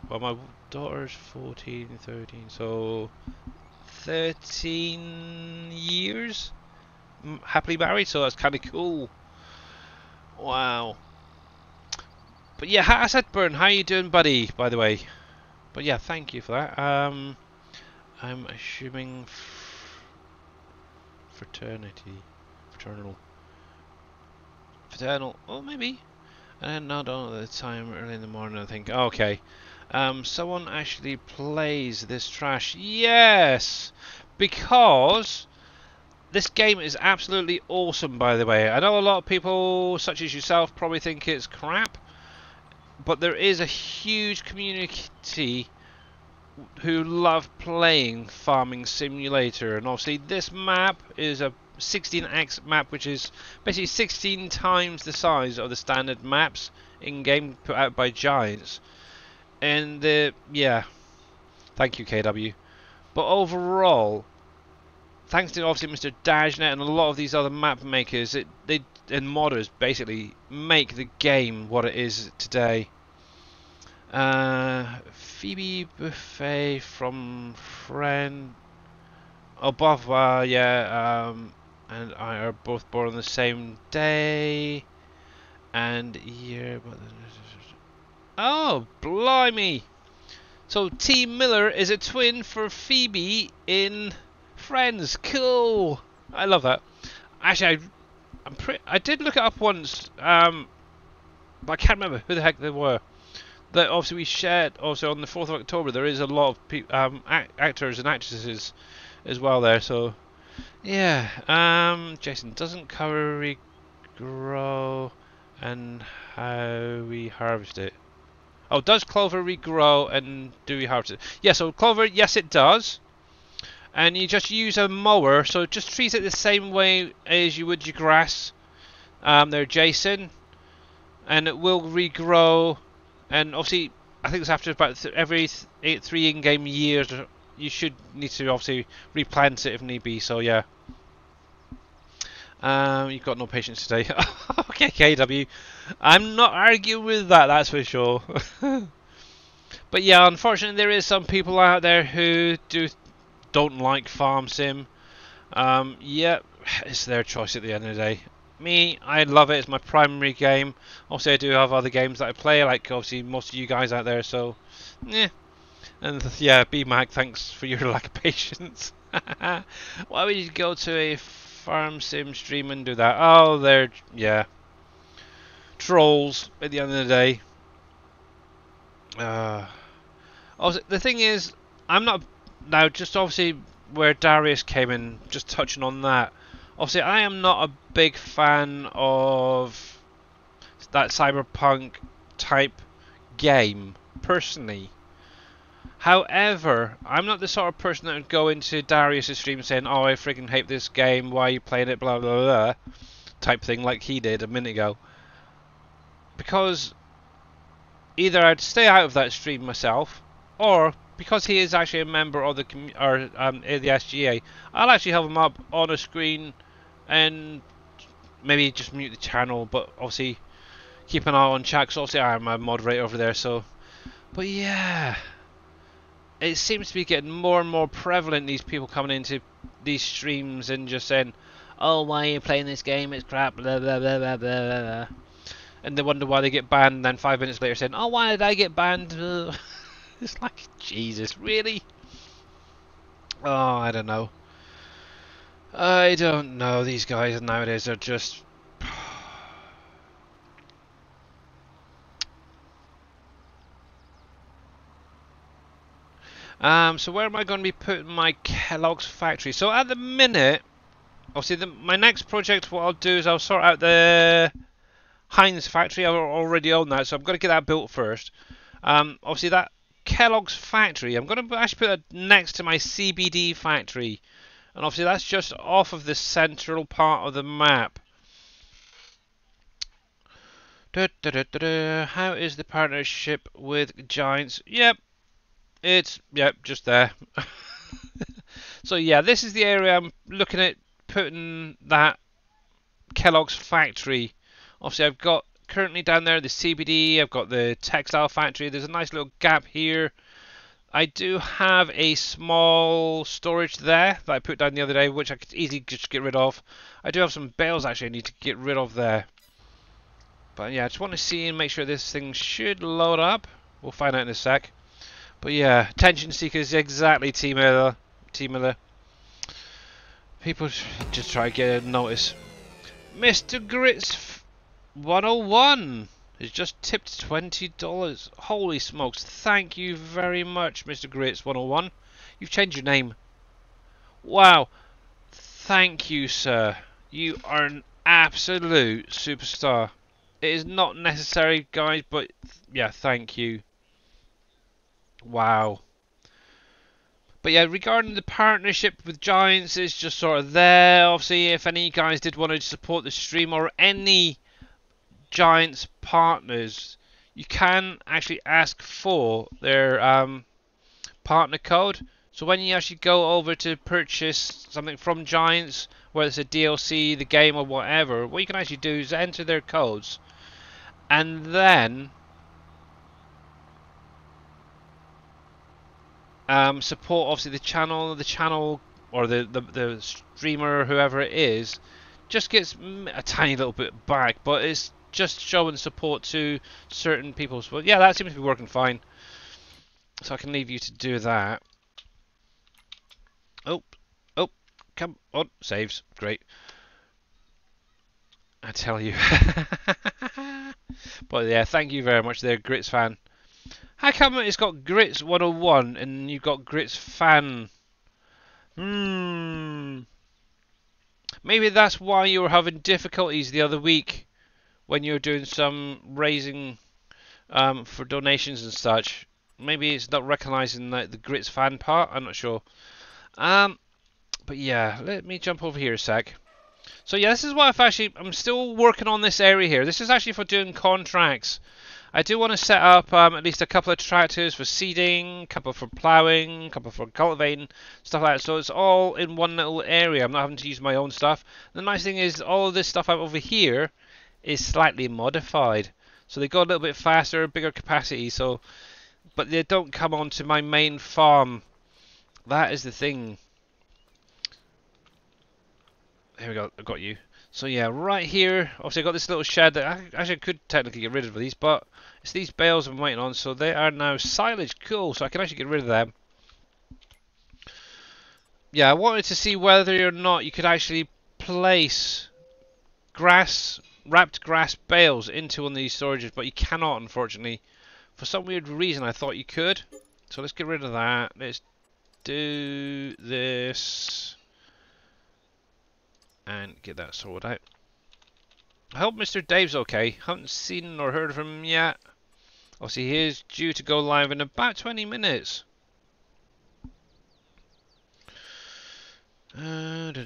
Well, my daughter's 14, 13, so 13 years happily married. So that's kind of cool. Wow. But yeah, Acidburn, how you doing, buddy? By the way. But yeah, thank you for that. I'm assuming fraternal, oh maybe. And not all the time early in the morning I think, okay. Someone actually plays this trash. Yes! Because this game is absolutely awesome, by the way. I know a lot of people, such as yourself, probably think it's crap. But there is a huge community who love playing Farming Simulator. And obviously this map is a 16x map, which is basically 16 times the size of the standard maps in-game put out by Giants. And yeah, thank you KW. But overall, thanks to obviously Mr. Dajnet and a lot of these other map makers, and modders basically make the game what it is today. Phoebe Buffet from Friend, above, yeah, and I are both born on the same day and year. Oh, blimey! So T Miller is a twin for Phoebe in Friends. Cool. I love that. Actually, I did look it up once, but I can't remember who the heck they were. That obviously we shared. Also on the 4th of October, there is a lot of actors and actresses as well there. So yeah. Jason doesn't cover regrow and how we harvest it. Oh, does clover regrow and do we harvest it? Yeah, so clover, yes it does. And you just use a mower, so just treat it the same way as you would your grass. There, Jason. And it will regrow. And obviously, I think it's after about every 3 in-game years, you should need to obviously replant it if need be, so yeah. You've got no patience today. Okay, KW. I'm not arguing with that, that's for sure. But yeah, unfortunately, there is some people out there who don't like Farm Sim. Yeah, it's their choice at the end of the day. Me, I love it. It's my primary game. Obviously, I do have other games that I play, like obviously most of you guys out there. So, yeah. And yeah, BMAC, thanks for your lack of patience. Why would you go to a Farm Sim stream and do that? Oh, they're, yeah, trolls at the end of the day. Also, the thing is, I'm not now just obviously where Darius came in, just touching on that. Obviously, I am not a big fan of that cyberpunk type game personally. However, I'm not the sort of person that would go into Darius' stream saying, "Oh, I freaking hate this game. Why are you playing it?" Blah blah blah, type thing like he did a minute ago. Because either I'd stay out of that stream myself, or because he is actually a member of the the SGA, I'll actually have him up on a screen and maybe just mute the channel, but obviously keep an eye on chat, because obviously I'm a moderator over there. So, but yeah, it seems to be getting more and more prevalent, these people coming into these streams and just saying, "Oh, why are you playing this game? It's crap, blah blah blah blah blah blah," and they wonder why they get banned, and then 5 minutes later saying, "Oh, why did I get banned?" It's like, Jesus, really? Oh, I don't know. I don't know. These guys nowadays are just... So where am I going to be putting my Kellogg's factory? So at the minute, obviously my next project, what I'll do is I'll sort out the Heinz factory. I already own that, so I'm going to get that built first. Obviously that Kellogg's factory, I'm going to actually put that next to my CBD factory. And obviously that's just off of the central part of the map. How is the partnership with Giants? Yep, it's just there. So yeah, this is the area I'm looking at putting that Kellogg's factory. Obviously I've got currently down there the CBD, I've got the textile factory, there's a nice little gap here. I do have a small storage there that I put down the other day, which I could easily just get rid of. I do have some bales actually I need to get rid of there. But yeah, I just want to see and make sure this thing should load up. We'll find out in a sec. But yeah, attention seekers, exactly, Team Miller. T Miller. People just try to get a notice. Mr. Grits 101 has just tipped $20. Holy smokes! Thank you very much, Mr. Grits 101. You've changed your name. Wow! Thank you, sir. You are an absolute superstar. It is not necessary, guys, but yeah, thank you. Wow. But yeah, regarding the partnership with Giants, it's just sort of there. Obviously, if any guys did want to support the stream or any Giants partners, you can actually ask for their partner code. So when you actually go over to purchase something from Giants, whether it's a DLC, the game, or whatever, what you can actually do is enter their codes, and then support obviously the channel or the streamer, whoever it is, just gets a tiny little bit back, but it's just showing support to certain people. So yeah, that seems to be working fine. So I can leave you to do that. Oh, come on, saves, great. I tell you. But yeah, thank you very much there, Grits fan. How come it's got Grits 101 and you've got Grits fan? Maybe that's why you were having difficulties the other week when you were doing some raising for donations and such. Maybe it's not recognising the Grits fan part. I'm not sure. But yeah, let me jump over here a sec. So yeah, this is what I'm still working on this area here. This is actually for doing contracts. I do want to set up at least a couple of tractors for seeding, a couple for ploughing, a couple for cultivating, stuff like that. So it's all in one little area. I'm not having to use my own stuff. The nice thing is all of this stuff over here is slightly modified. So they go a little bit faster, bigger capacity. So, but they don't come onto my main farm. That is the thing. Here we go, I got you. So yeah, right here, obviously I got this little shed that I could technically get rid of these, but it's these bales I'm waiting on, so they are now silage. Cool, so I can actually get rid of them. Yeah, I wanted to see whether or not you could actually place wrapped grass bales into one of these storages, but you cannot, unfortunately. For some weird reason I thought you could. So let's get rid of that. Let's do this and get that sorted out. I hope Mr. Dave's okay. Haven't seen or heard from him yet. Obviously, he is due to go live in about 20 minutes. And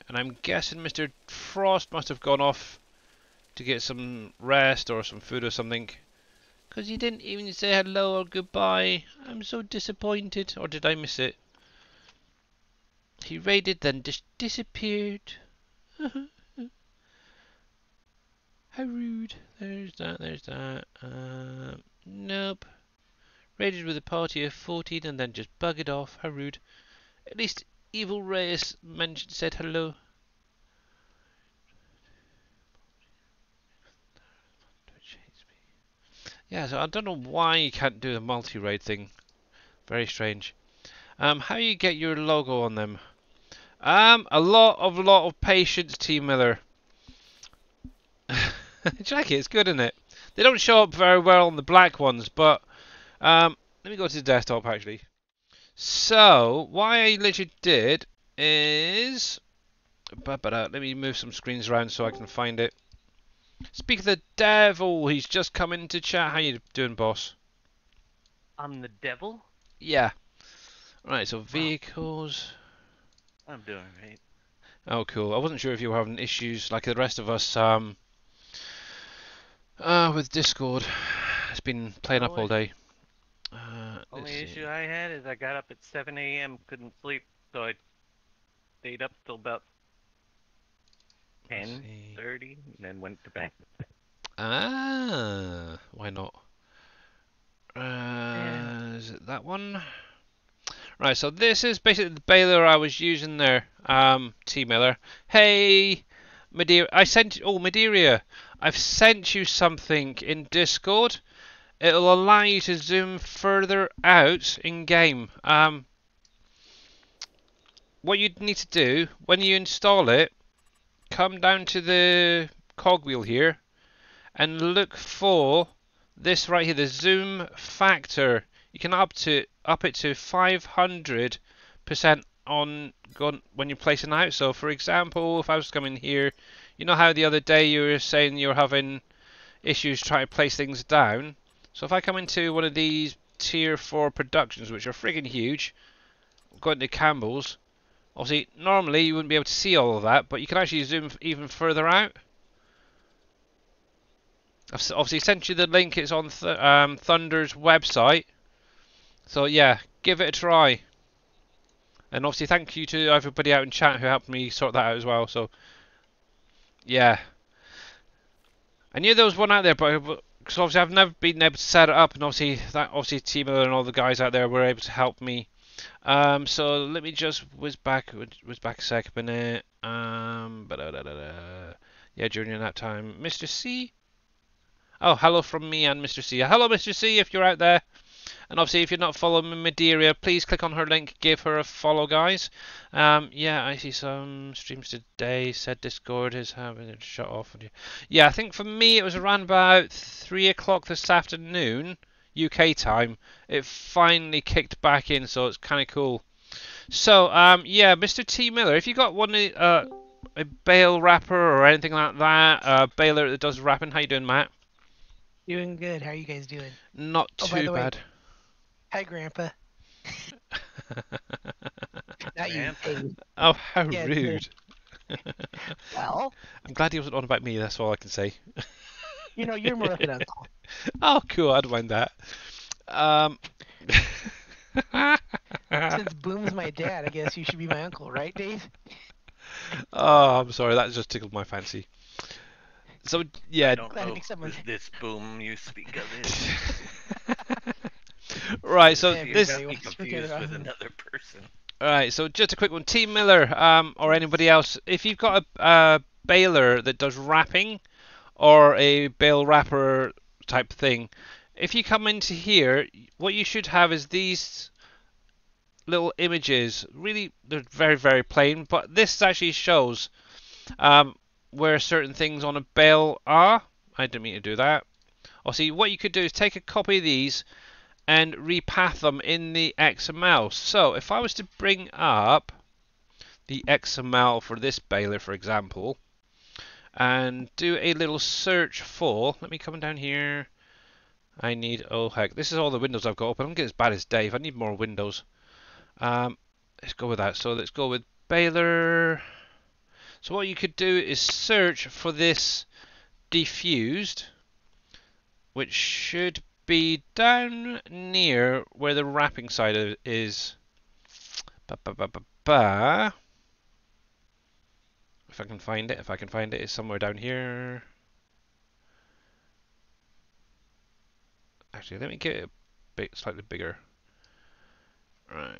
I'm guessing Mr. Frost must have gone off to get some rest or some food or something. Because he didn't even say hello or goodbye. I'm so disappointed. Or did I miss it? He raided, then just disappeared. How rude. There's that. Nope. Raided with a party of 14 and then just buggered off. How rude. At least Evil Reyes said hello. Yeah, so I don't know why you can't do the multi-raid thing. Very strange. How you get your logo on them? A lot of patience, T Miller. Jackie, it's good, isn't it? They don't show up very well on the black ones, but let me go to the desktop actually. So what I literally did is, let me move some screens around so I can find it. Speak of the devil, he's just come into chat. How you doing, boss? I'm the devil? Yeah. Right, so vehicles. I'm doing great. Oh, cool. I wasn't sure if you were having issues like the rest of us with Discord. It's been playing up all day. Only issue I had is I got up at 7 a.m., couldn't sleep, so I stayed up till about 10:30 and then went to bed. Ah, why not? Is it that one? Right, so this is basically the baler I was using there, T Miller. Hey, Madeira, Madeira, I've sent you something in Discord. it'll allow you to zoom further out in game. What you need to do when you install it, come down to the cogwheel here and look for this right here, the zoom factor. You can up it to 500% on when you're placing out. So for example, if I was coming here, you know how the other day you were saying you're having issues trying to place things down. So if I come into one of these tier 4 productions, which are friggin' huge, go into Campbell's, obviously normally you wouldn't be able to see all of that, but you can actually zoom even further out. I've obviously sent you the link. It's on Thunder's website. So yeah, give it a try. And obviously thank you to everybody out in chat who helped me sort that out as well. So yeah, I knew there was one out there, but because obviously I've never been able to set it up, and obviously Timo and all the guys out there were able to help me. So let me just whiz back a second minute. Yeah, during that time, Mr. C. Oh, hello from me and Mr. C. Hello, Mr. C, if you're out there. And obviously, if you're not following Madeira, please click on her link, give her a follow, guys. Yeah, I see some streams today. Said Discord is having it shut off. Yeah, I think for me it was around about 3 o'clock this afternoon, UK time. It finally kicked back in, so it's kind of cool. So, yeah, Mr. T. Miller, if you got one a bale wrapper or anything like that, a baler that does wrapping, how you doing, Matt? Doing good. How are you guys doing? Not too bad. Hi, Grandpa. Not you. Oh, how rude. Well, I'm glad he wasn't on about me, that's all I can say. You know, you're more of an uncle. Oh, cool, I don't mind that. Since Boom's my dad, I guess you should be my uncle, right, Dave? Oh, I'm sorry, that just tickled my fancy. So, yeah. I don't know if this Boom you speak of is. Right, so Maybe this... be confused with another person. Alright, so just a quick one. Team Miller, or anybody else, if you've got a baler that does wrapping, or a bale wrapper type thing, if you come into here, what you should have is these little images. Really, they're very, very plain, but this actually shows where certain things on a bale are. I didn't mean to do that. See, what you could do is take a copy of these and repath them in the XML. So if I was to bring up the XML for this baler, for example, and do a little search for, let me come down here. I need, oh heck, this is all the windows I've got open. I'm getting as bad as Dave. I need more windows. Let's go with that. So let's go with baler. So what you could do is search for this diffused, which should be down near where the wrapping side of it is. If I can find it, it's somewhere down here. Actually, let me get it a bit slightly bigger. Right.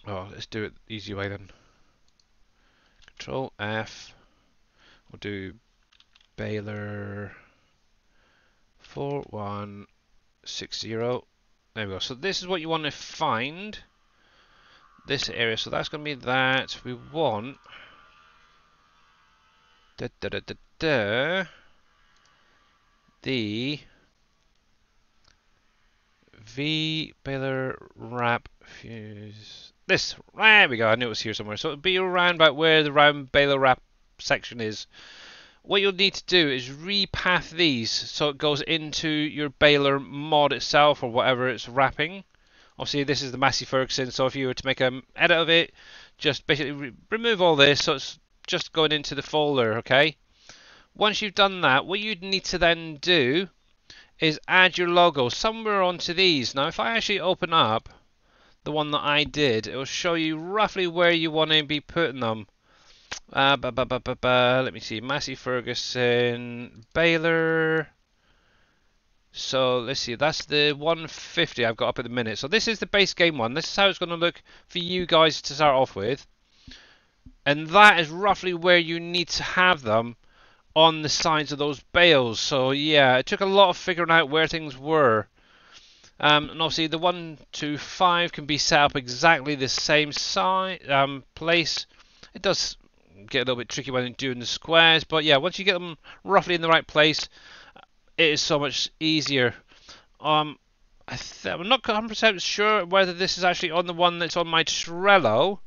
Oh, let's do it the easy way then. Control F. We'll do baler 4160. There we go. So this is what you want to find. This area. So that's going to be that. We want the V baler wrap fuse. This. There we go. I knew it was here somewhere. So it'll be around about where the round baler wrap section is. What you'll need to do is repath these so it goes into your baler mod itself or whatever it's wrapping. Obviously this is the Massey Ferguson, so if you were to make an edit of it, just basically remove all this so it's just going into the folder, okay? Once you've done that, what you'd need to then do is add your logo somewhere onto these. Now if I actually open up the one that I did, it will show you roughly where you want to be putting them. Let me see, Massey Ferguson, baler. So let's see, that's the 150 I've got up at the minute. So this is the base game one. This is how it's going to look for you guys to start off with. And that is roughly where you need to have them on the sides of those bales. So yeah, it took a lot of figuring out where things were. And obviously the 125 can be set up exactly the same size place. It does get a little bit tricky when doing the squares, but yeah, once you get them roughly in the right place, it is so much easier. I'm not 100% sure whether this is actually on the one that's on my Trello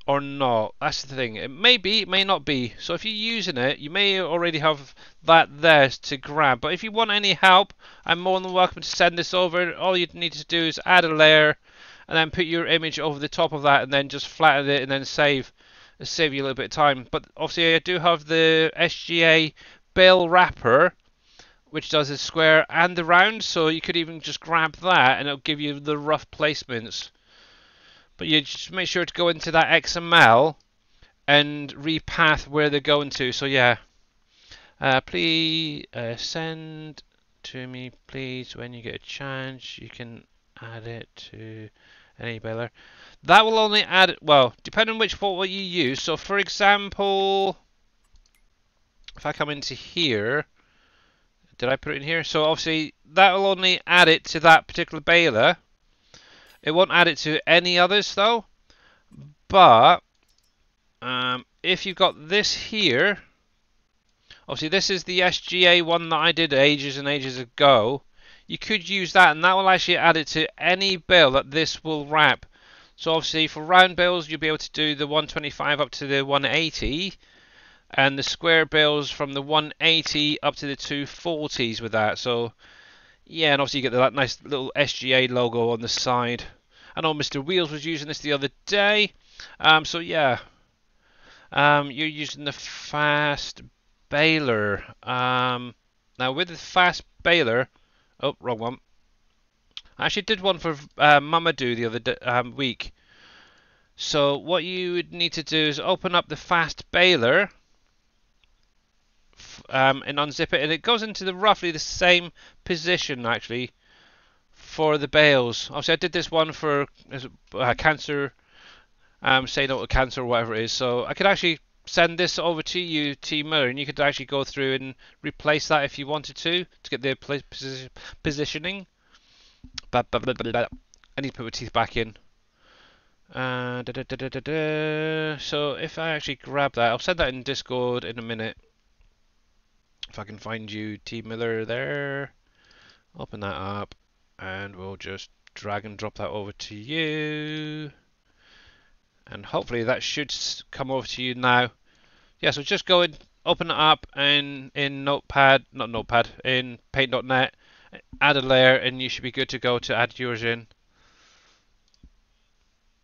or not. That's the thing. It may be, it may not be. So if you're using it, you may already have that there to grab. But if you want any help, I'm more than welcome to send this over. All you need to do is add a layer and then put your image over the top of that and then just flatten it and then save. It'll save you a little bit of time. But obviously I do have the SGA bale wrapper, which does the square and the round, so you could even just grab that and it'll give you the rough placements. But you just make sure to go into that XML and repath where they're going to. So yeah, please send to me, please, when you get a chance. You can add it to any baler. That will only add, well, depending on which photo you use. So for example, if I come into here, did I put it in here? So obviously that will only add it to that particular baler. It won't add it to any others though. But if you've got this here, obviously this is the SGA one that I did ages and ages ago. You could use that and that will actually add it to any bale that this will wrap. So obviously for round bales you'll be able to do the 125 up to the 180. And the square bales from the 180 up to the 240s with that. So yeah, and obviously you get that nice little SGA logo on the side. I know Mr. Wheels was using this the other day. So yeah, you're using the fast baler. Now with the fast baler, oh, wrong one. I actually did one for Mamadou the other week. So what you would need to do is open up the fast baler and unzip it, and it goes into roughly the same position actually for the bales. Obviously I did this one for cancer, say no to cancer or whatever it is, so I could actually send this over to you, T Miller, and you could actually go through and replace that if you wanted to get the positioning. I need to put my teeth back in. So if I actually grab that, I'll send that in Discord in a minute. If I can find you, T Miller, there. Open that up and we'll just drag and drop that over to you. And hopefully that should come over to you now. Yeah, so just go and open it up and in in paint.net, add a layer and you should be good to go to add yours in.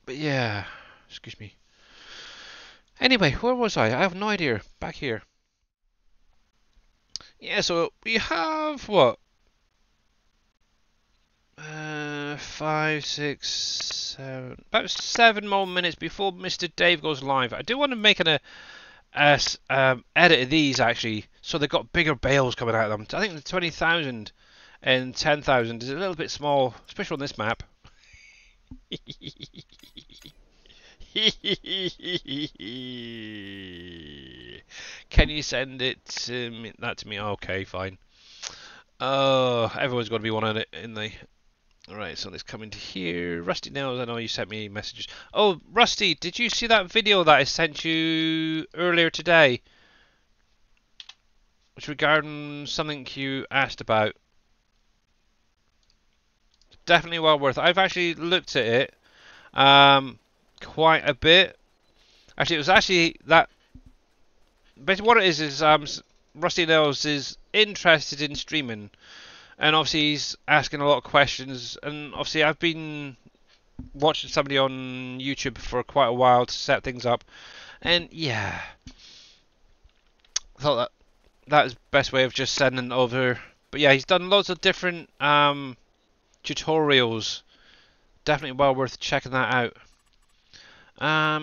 But yeah, excuse me. Anyway, where was I have no idea. Back here. Yeah, so we have what? 5, 6, 7, about 7 more minutes before Mr. Dave goes live. I do want to make an edit of these actually, so they've got bigger bales coming out of them. I think the 20,000 and 10,000 is a little bit small, especially on this map. Can you send it to me? That to me? Okay, fine. Everyone's got to be one on it, in the. Alright, so let's come into here. Rusty Nails, I know you sent me messages. Oh, Rusty, did you see that video that I sent you earlier today? It's regarding something you asked about. Definitely well worth it. I've actually looked at it quite a bit. Actually, it was actually that. Basically, what it is Rusty Nails is interested in streaming. And obviously he's asking a lot of questions, and obviously I've been watching somebody on YouTube for quite a while to set things up, and yeah, I thought that was the best way of just sending over. But yeah, he's done loads of different tutorials. Definitely well worth checking that out.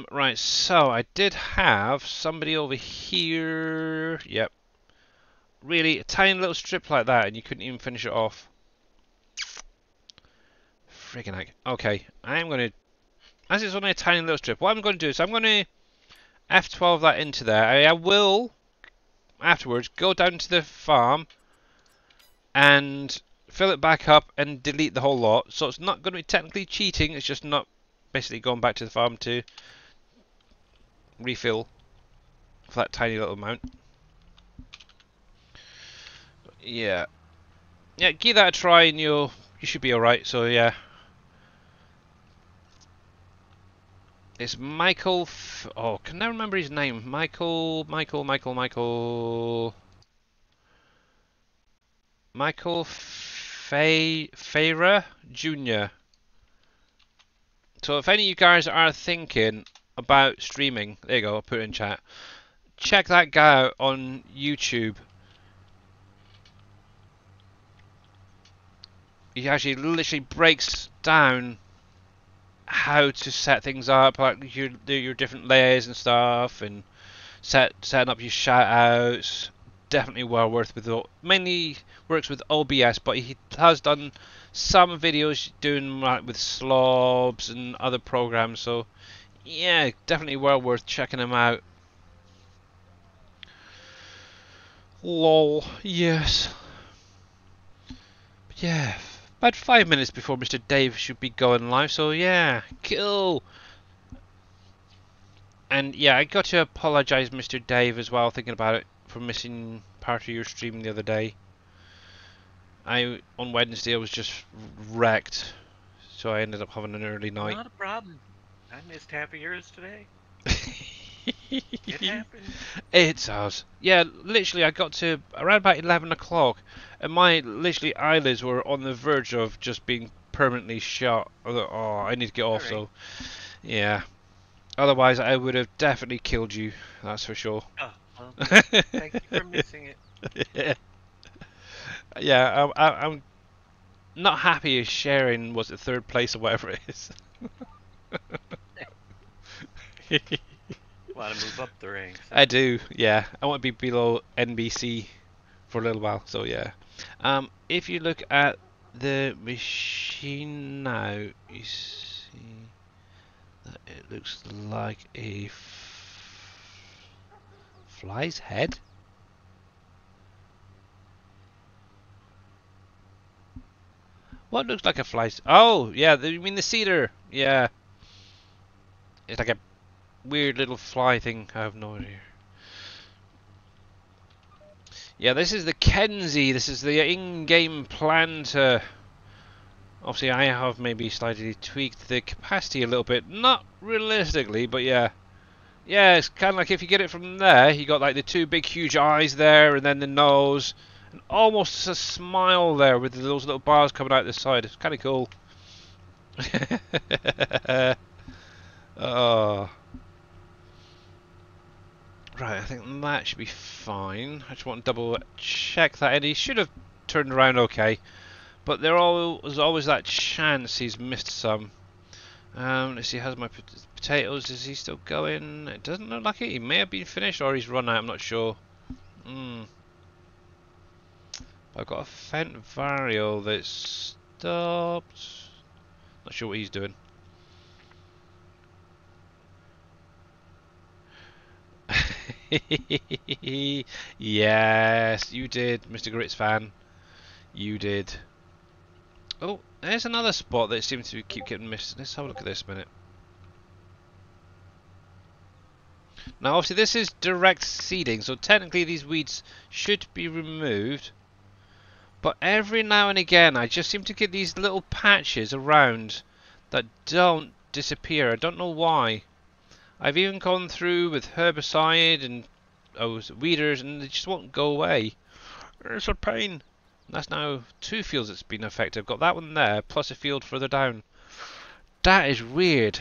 Right, so I did have somebody over here. Yep. Really, a tiny little strip like that, and you couldn't even finish it off. Friggin' heck. Okay, I'm going to... As it's only a tiny little strip, what I'm going to do is I'm going to F12 that into there. I will afterwards, go down to the farm and fill it back up and delete the whole lot. So it's not going to be technically cheating, it's just not basically going back to the farm to refill for that tiny little amount. Yeah. Yeah, give that a try and you should be alright, so yeah. It's Michael oh, can I remember his name? Michael Feyre Jr. So if any of you guys are thinking about streaming, there you go, I'll put it in chat. Check that guy out on YouTube. He actually literally breaks down how to set things up, like your different layers and stuff, and setting up your shout outs. Definitely well worth with it. Mainly works with OBS, but he has done some videos doing like with Slobs and other programs, so yeah, definitely well worth checking him out. Lol, yes. But yeah, about 5 minutes before Mr. Dave should be going live, so yeah, cool. And yeah, I got to apologise, Mr. Dave, as well, thinking about it, for missing part of your stream the other day. On Wednesday I was just wrecked, so I ended up having an early night. Not a problem. I missed half of yours today. It happens. It does. Yeah, literally I got to around about 11 o'clock and my literally eyelids were on the verge of just being permanently shut. I thought, oh, I need to get off, Right. so yeah. Otherwise I would have definitely killed you, that's for sure. Oh, well, thank you for missing it. Yeah, I'm not happy as sharing was it third place or whatever it is. Want to move up the ranks. I do, yeah. I want to be below NBC for a little while, so yeah. If you look at the machine now, you see that it looks like a fly's head. What looks like a fly's? Oh, yeah. You mean the cedar? Yeah. It's like a weird little fly thing. I have no idea. Yeah, this is the Kenzie. This is the in-game planter. Obviously, I have maybe slightly tweaked the capacity a little bit. Not realistically, but yeah. Yeah, it's kind of like if you get it from there, you got like the two big huge eyes there, and then the nose, and almost a smile there with those little bars coming out the side. It's kind of cool. Oh. Right, I think that should be fine. I just want to double check that, and he should have turned around okay. But there was always that chance he's missed some. Let's see, how's my potatoes? Is he still going? It doesn't look like it. He may have been finished or he's run out, I'm not sure. I've got a Fendt Vario that's stopped. Not sure what he's doing. Yes, you did, Mr. Grits fan. You did. Oh, there's another spot that seems to keep getting missed. Let's have a look at this a minute. Now, obviously, this is direct seeding, so technically these weeds should be removed. But every now and again, I just seem to get these little patches around that don't disappear. I don't know why. I've even gone through with herbicide and weeders, and they just won't go away. It's a pain. That's now 2 fields that's been affected. I've got that one there, plus a field further down. That is weird.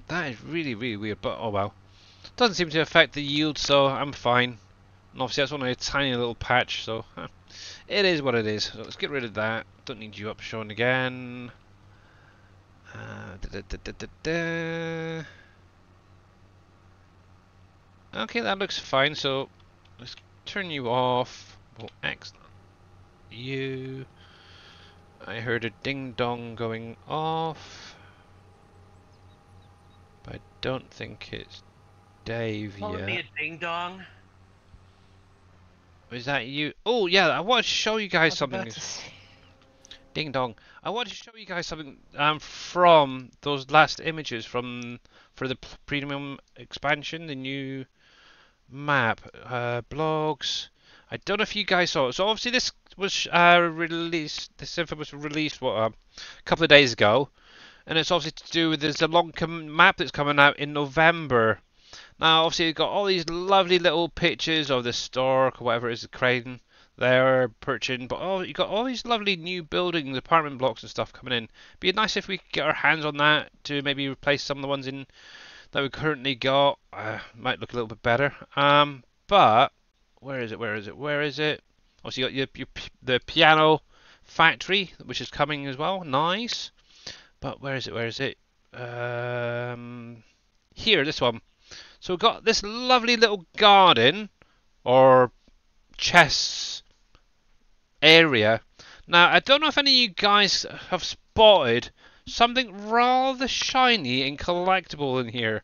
That is really, really weird, but oh well. Doesn't seem to affect the yield, so I'm fine. And obviously that's only a tiny little patch, so it is what it is. So let's get rid of that. Don't need you up showing again. Okay, that looks fine, so let's turn you off. We'll X you. I heard a ding dong going off. But I don't think it's Dave Calling me yet. a ding dong. Is that you? Oh yeah, I wanted to show you I guys was about something. to say- Ding dong. I wanted to show you guys something from those last images for the premium expansion, the new map, blogs. I don't know if you guys saw it. So obviously this was released. This info was released a couple of days ago, and it's obviously to do with the Zelonka map that's coming out in November. Now obviously you've got all these lovely little pictures of the stork or whatever it is, the crane there perching, but you got all these lovely new buildings, apartment blocks and stuff coming in. Be nice if we could get our hands on that to maybe replace some of the ones in that we currently got. Might look a little bit better. But where is it? Where is it? Where is it? Obviously, you got the piano factory, which is coming as well. Nice. But where is it? Where is it? Here, this one. So we've got this lovely little garden or chess area. Now, I don't know if any of you guys have spotted something rather shiny and collectible in here.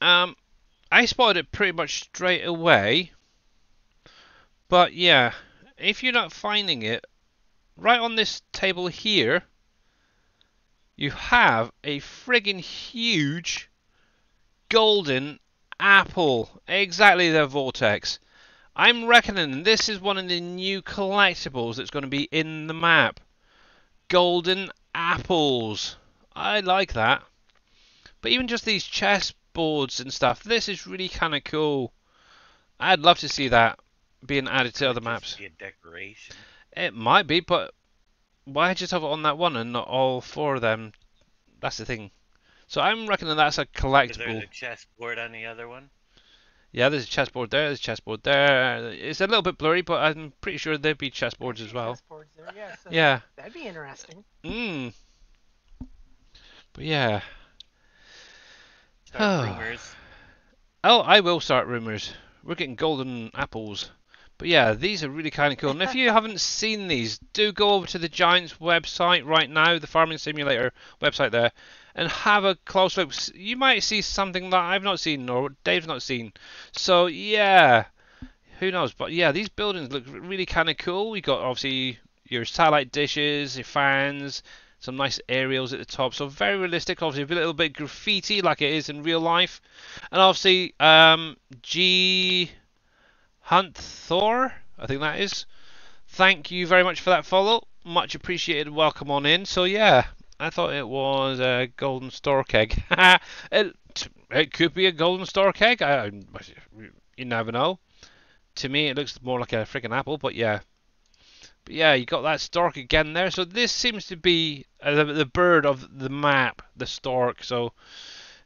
I spotted it pretty much straight away. But yeah, if you're not finding it, right on this table here, you have a friggin' huge golden apple. Exactly, the Vortex. I'm reckoning this is one of the new collectibles that's going to be in the map. Golden apples. I like that. But even just these chessboards and stuff, this is really kind of cool. I'd love to see that being added to other maps. Be a decoration. It might be, but why just have it on that one and not all four of them? That's the thing. So I'm reckoning that's a collectible. Is there a chessboard on the other one? Yeah, there's a chessboard there, there's a chessboard there. It's a little bit blurry, but I'm pretty sure there'd be chessboards as well. Chessboards there, yeah, so Yeah. that'd be interesting. But yeah. Start rumors. Oh, I will start rumours. We're getting golden apples. But yeah, these are really kind of cool. And if you haven't seen these, do go over to the Giants website right now, the Farming Simulator website there, and have a close look. You might see something that I've not seen or Dave's not seen. So yeah, who knows? But yeah, these buildings look really kind of cool. You got obviously your satellite dishes, your fans, some nice aerials at the top. So very realistic. Obviously a little bit graffiti like it is in real life. And obviously G Hunt Thor, I think that is. Thank you very much for that follow. Much appreciated. Welcome on in. So yeah, I thought it was a golden stork egg. it could be a golden stork egg. You never know. To me, it looks more like a freaking apple. But yeah, you got that stork again there. So this seems to be the bird of the map, the stork. So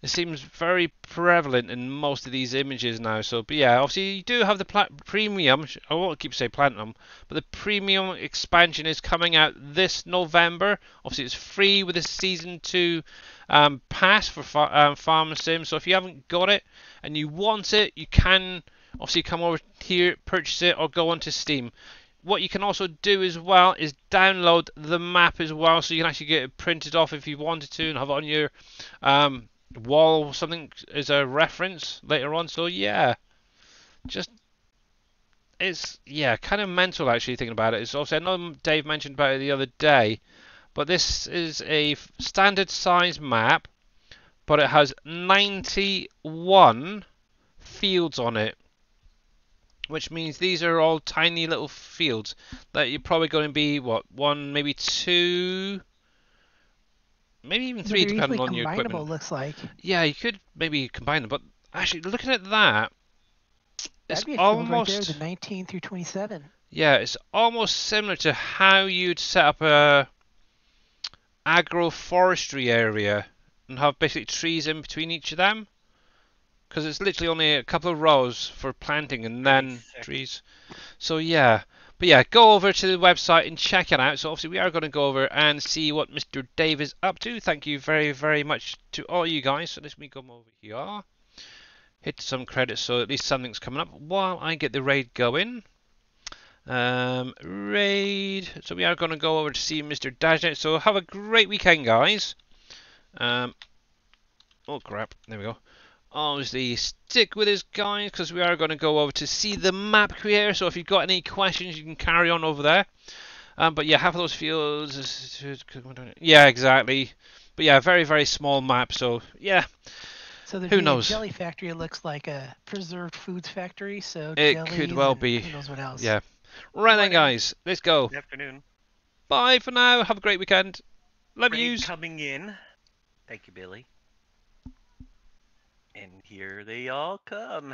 it seems very prevalent in most of these images now. So, but yeah, obviously you do have the premium. I won't keep saying platinum, but the premium expansion is coming out this November. Obviously, it's free with a season 2 pass for Farm Sim. So if you haven't got it and you want it, you can obviously come over here, purchase it, or go onto Steam. What you can also do as well is download the map as well, so you can actually get it printed off if you wanted to and have it on your wall or something as a reference later on. So yeah, it's kind of mental actually thinking about it. It's also, I know Dave mentioned about it the other day, but this is a standard size map, but it has 91 fields on it, which means these are all tiny little fields that you're probably going to be one, maybe two, maybe even three, depending on your equipment. Looks like. Yeah, you could maybe combine them, but actually looking at that, That'd it's be a field almost right there, the 19 through 27. Yeah, it's almost similar to how you'd set up a agroforestry area and have basically trees in between each of them, because it's literally only a couple of rows for planting and then trees. So yeah. But yeah, go over to the website and check it out. So obviously we are going to go over and see what Mr. Dave is up to. Thank you very, very much to all you guys. So let me come over here. Hit some credits so at least something's coming up while I get the raid going. Raid. So we are going to go over to see Mr. Dashnet. So have a great weekend, guys. Oh crap! There we go. Obviously, stick with us, guys, because we are going to go over to see the map here. So if you've got any questions, you can carry on over there. But yeah, half of those fields. Yeah, exactly. But yeah, very, very small map. So yeah. So Who knows? Jelly Factory looks like a preserved foods factory. So it could well be. Who knows what else? Yeah. Right then, guys. Let's go. Good afternoon. Bye for now. Have a great weekend. Love yous. Coming in. Thank you, Billy. And here they all come.